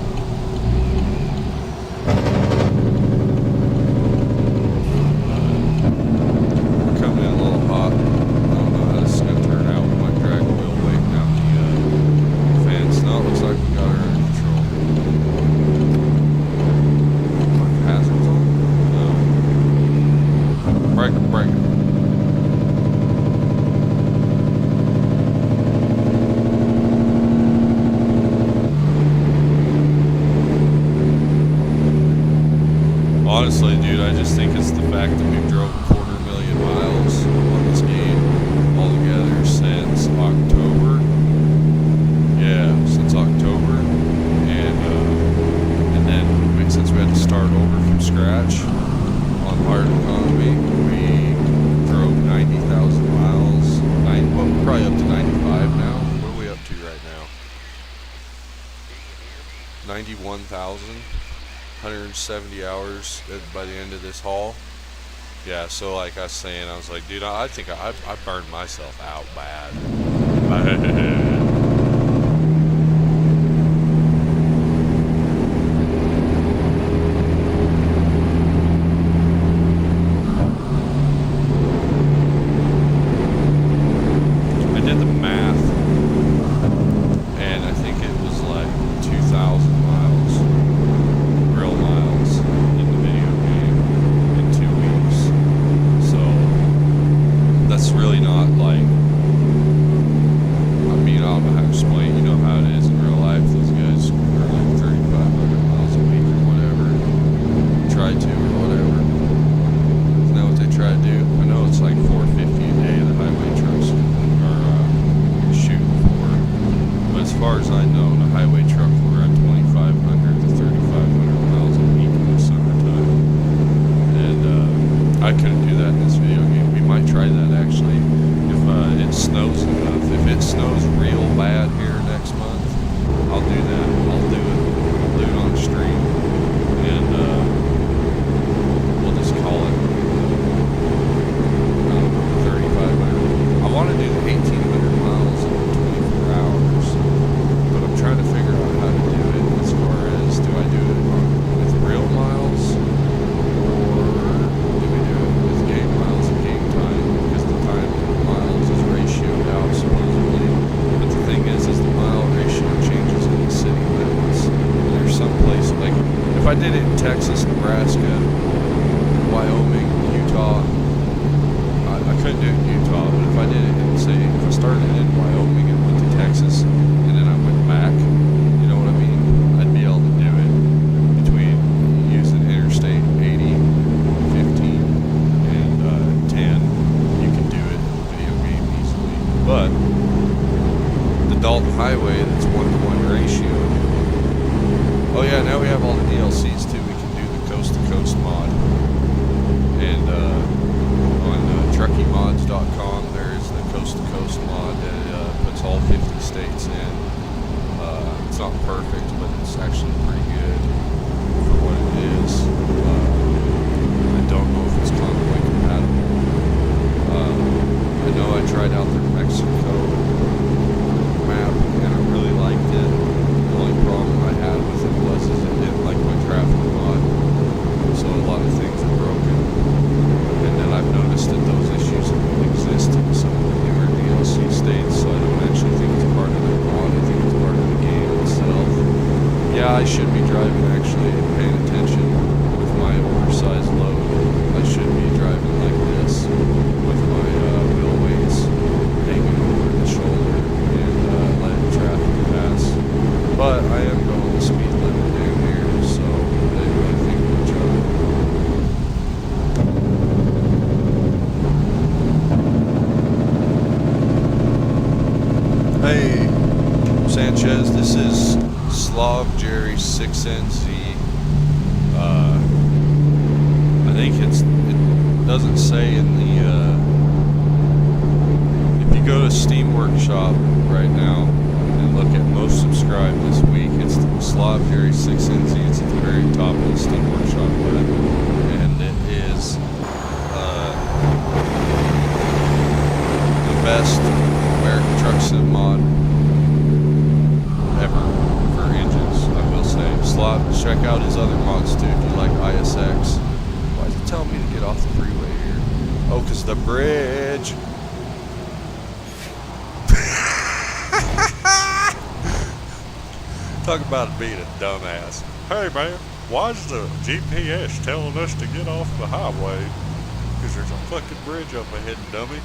Honestly, dude, I just think it's the fact that we've drove 250,000 miles on this game altogether since October. Yeah, since October, and then since we had to start over from scratch on hard economy, we drove 90,000 miles. Well, we're probably up to 95 now. What are we up to right now? 91,000. 170 hours by the end of this haul. Yeah, so like I was saying, I was like, dude, I think I burned myself out bad. I did the math, and I think it was like 2,000 miles, real miles, in the video game in 2 weeks. So that's really not like, I mean, I don't know how to explain. You know how it is in real life. Those guys are like 3,500 miles a week or whatever. Try to or whatever. Isn't that what they try to do? I know it's like 450 a day the highway trucks are shooting for. But as far as I know, the highway truck will run 2,500 to 3,500 miles a week in the summertime. And I couldn't do that in this video game. We might try that actually if it snows enough. If it snows real bad here next month, I'll do that. I'll do it. I'll do it on stream. And we'll just call it 3,500. I want to do 1,800 miles in 24 hours, but I'm trying to figure out how to do it as far as, do I do it with real miles, or do we do it with game miles and game time? Because the time to miles is ratioed out supposedly. But the thing is the mile ratio changes in the city limits. And there's some places, like if I did it in Texas, Nebraska, Wyoming, Utah, I couldn't do it in Utah, but if I did it in, say, if I started in Wyoming and went to Texas, and then I went back, you know what I mean? I'd be able to do it between using Interstate 80, 15, and 10. You can do it in the video game easily. But the Dalton Highway, that's 1-to-1 ratio. Oh yeah, now we have all the DLCs too. We can do the Coast to Coast mod. And on truckiemods.com, there is the Coast to Coast mod that puts all 50 states in. It's not perfect, but it's actually pretty good for what it is. I don't know if it's Convoy compatible. I know I tried out their Mexico map, and I really liked it. The only problem I had with it was it didn't like my traffic mod, so a lot of things are broken. And then I've noticed that those issues exist in some of the newer DLC states, so I don't actually think it's part of their mod. I think it's part of the game itself. Yeah, I should be driving actually and paying attention with my oversized load. I should be driving like this with my wheel weights hanging over the shoulder and letting traffic pass. But I am going the speed limit down here, so they really think much of it. Hey, Sanchez, this is Slav Jerry 6NZ. I think it doesn't say in the, if you go to Steam Workshop right now and look at most subscribed this week, it's Slav Jerry 6NZ. It's at the very top of the Steam Workshop web, and it is the best American Truck Sim mod ever for engines, I will say. Slav, check out his other mods too if you like ISX. Why is it telling me to get off the freeway here? Oh, because the bridge. Talk about being a dumbass. Hey man, why is the GPS telling us to get off the highway? Because there's a fucking bridge up ahead, dummy.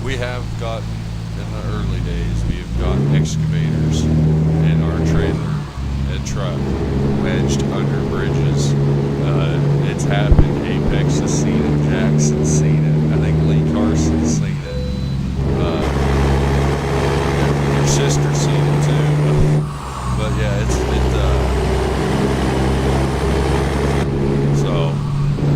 We have gotten, in the early days, we have gotten excavators in our trailer and truck wedged under bridges. It's happened. Apex has seen it. Jackson's seen it. I think Lee Carson's seen it. Your sister's seen it too. But yeah, so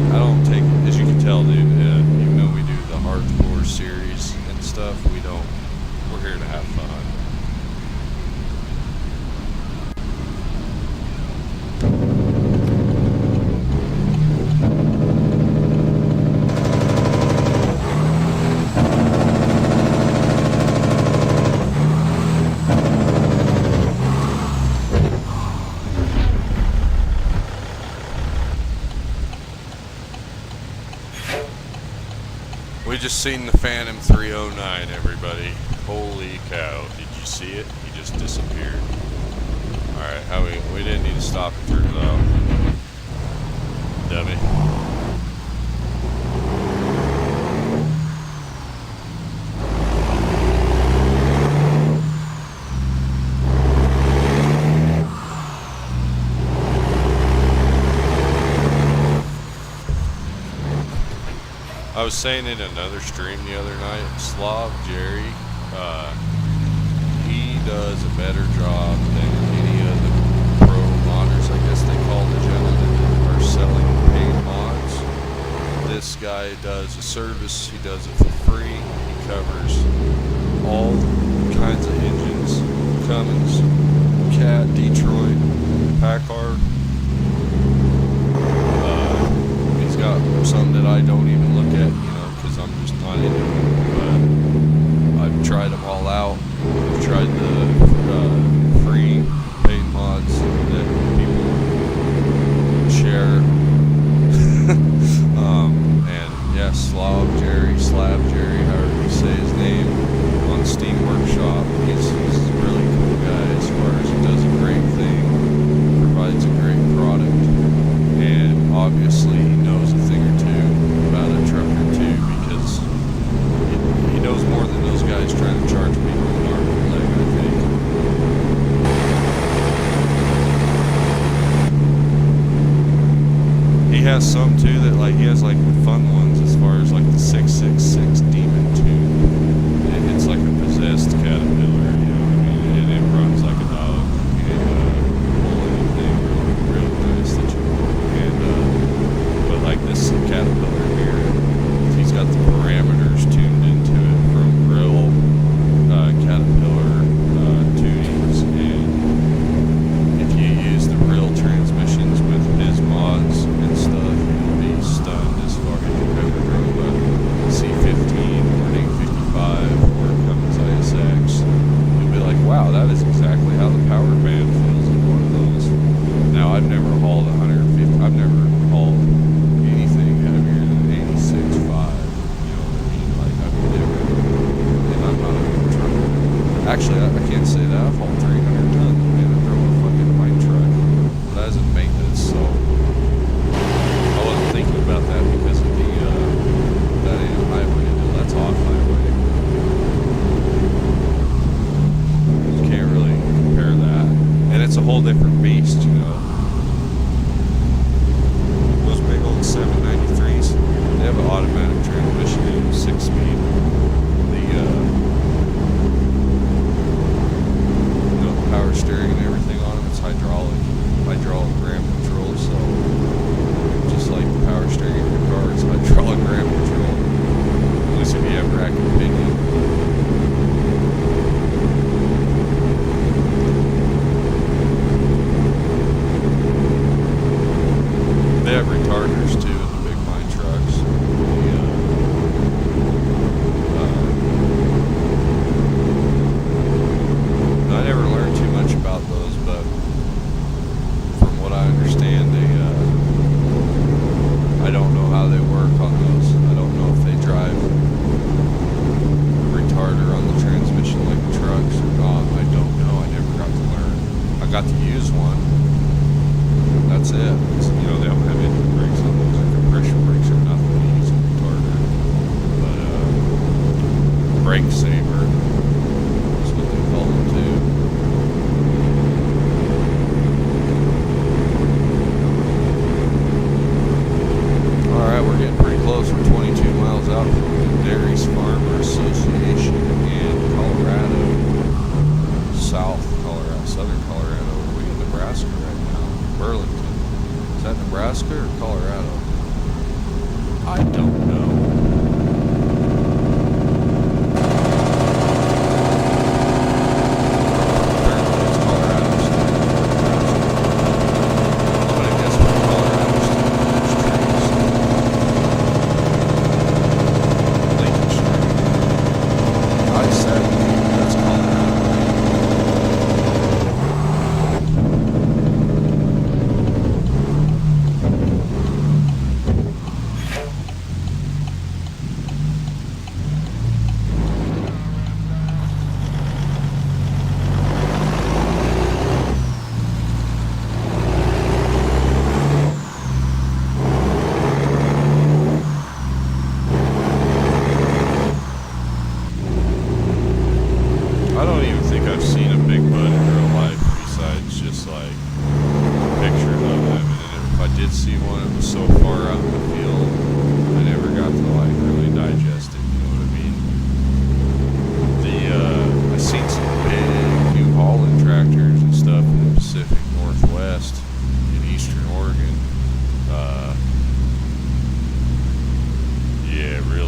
I don't take, as you can tell, dude, even though we do the hardcore series and stuff, we're here to have fun. We just seen the Phantom 309, everybody. Holy cow. Did you see it? He just disappeared. Alright, how we didn't need to stop it through though. Dummy. I was saying in another stream the other night, Slav Jerry, he does a better job than any of the pro modders, I guess they call the gentlemen that are selling paid mods. This guy does a service, he does it for free, he covers all kinds of engines, Cummins, Cat, Detroit, Packard. He's got some that I don't even look at, you know, because I'm just not into it. But I've tried them all out. I've tried the free paint mods that people share. And yeah, Slab Jerry, however you say his name, on Steam Workshop. He's a really cool guy as far as he does a great thing, provides a great product, and obviously he knows a thing or two about a truck or two, because he knows more than those guys trying to charge people an arm and a leg, I think. He has some too that, like, he has like fun ones as far as like the 666 Demon tube. It's like a possessed Caterpillar, you know what I mean? And it runs like a dog. And pull anything real nice that you and but like this Caterpillar here, he's got the parameters tuned into it from real Caterpillar tunings, and if you use the real transmissions with his mods and stuff, you'll be stunned as far as you've ever drove a C15 or an 855 or a Cummins ISX. You'll be like, wow, that is exactly how the power band feels in one of those. Now, I've never hauled 150, I've never hauled anything heavier than an 86.5, you know what I mean? Like, I've never, and I'm not a big trucker. Actually, I can't say that. I've hauled 300 tons, man. I drove a fucking mine truck. That isn't maintenance, so I wasn't thinking about that because of the, that ain't a highway, that's off highway. You can't really compare that. And it's a whole different beast, you know. Those big old 793s, they have an automatic transmission and 6-speed. The, you know, the power steering and everything on them, it's hydraulic ram control, so just like the power steering in your car, it's hydraulic ram control. At least if you have rack and pinion. They have retarders too in the big mine trucks. I never learned too much about those, but from what I understand, I don't know how they work on those. I don't know if they drive a retarder on the transmission like the trucks or not. I don't know. I never got to learn. I got to use one. That's it. You know, they don't have engine brakes on those, or compression brakes or nothing. They use a retarder. But brake saver is what they call them too. Alright, we're getting pretty close. We're 22 miles out from the Dairies Farmer Association in Colorado. Southern Colorado. We're in Nebraska right now. Burlington. Is that Nebraska or Colorado? I don't know. Apparently it's Colorado State. I'm gonna guess for Colorado State. Lincoln Street. I-70, that's Colorado.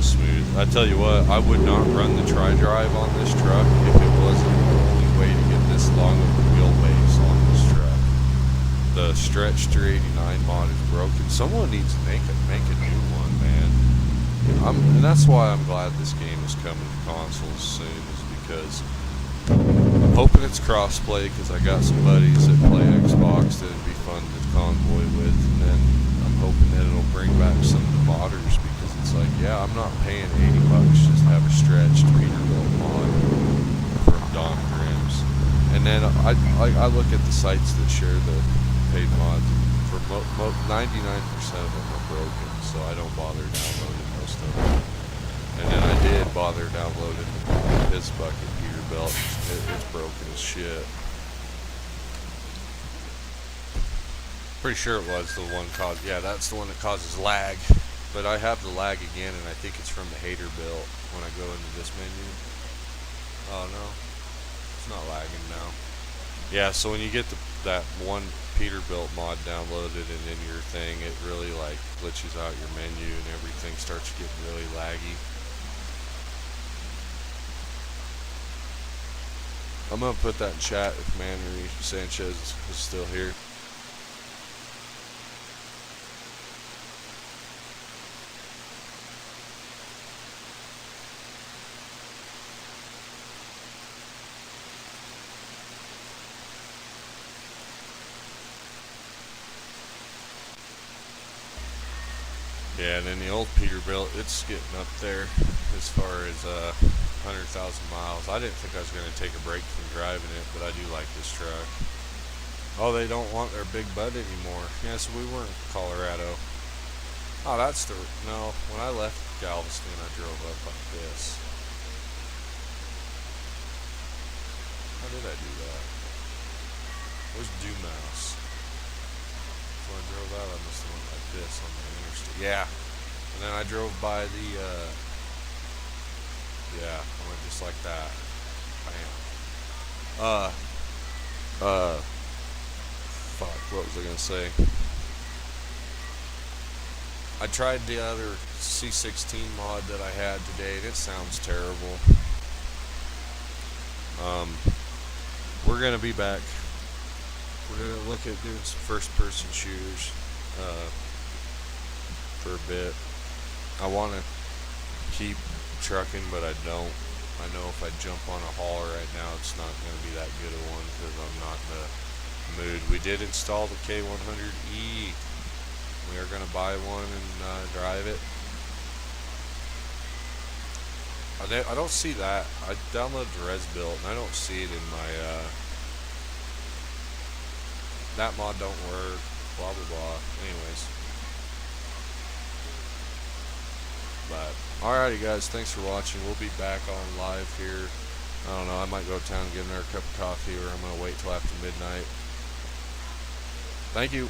smooth. I tell you what, I would not run the tri-drive on this truck if it wasn't the only way to get this long of a wheelbase on this truck. The Stretch 389 mod is broken. Someone needs to make a new one, man. And that's why I'm glad this game is coming to consoles soon, is because I'm hoping it's crossplay, because I got some buddies that play Xbox that it'd be fun to convoy with, and then I'm hoping that it'll bring back some of the modders, because it's like, yeah, I'm not paying $80 just to have a stretched Peterbilt mod from Don Grimm's. And then I look at the sites that share the paid mods, for 99% of them are broken, so I don't bother downloading most of them. And then I did bother downloading the Piss Bucket Peterbilt. It's broken as shit. Pretty sure it was the one yeah, that's the one that causes lag. But I have the lag again, and I think it's from the hater build when I go into this menu. Oh no, it's not lagging now. Yeah, so when you get that one Peterbilt mod downloaded and in your thing, it really like glitches out your menu and everything starts getting really laggy. I'm gonna put that in chat if Manny Sanchez is still here. Yeah, and then the old Peterbilt, it's getting up there as far as 100,000 miles. I didn't think I was going to take a break from driving it, but I do like this truck. Oh, they don't want their big bud anymore. Yeah, so we were in Colorado. Oh, that's the... No, when I left Galveston, I drove up like this. How did I do that? Where's Dumas? When I drove out, I must have went like this on the interstate. Yeah. And then I drove by the, yeah, I went just like that. Bam. Fuck, what was I gonna say? I tried the other C16 mod that I had today, and it sounds terrible. We're gonna be back. We're gonna look at doing some first-person shooters for a bit. I want to keep trucking, but I don't. I know if I jump on a hauler right now, it's not going to be that good a one because I'm not in the mood. We did install the K100E. We are going to buy one and drive it. I don't see that. I downloaded the res build and I don't see it in my that mod don't work, blah blah blah. Anyways, but alrighty guys, thanks for watching. We'll be back on live here. I don't know, I might go to town and get another cup of coffee, or I'm gonna wait till after midnight. Thank you.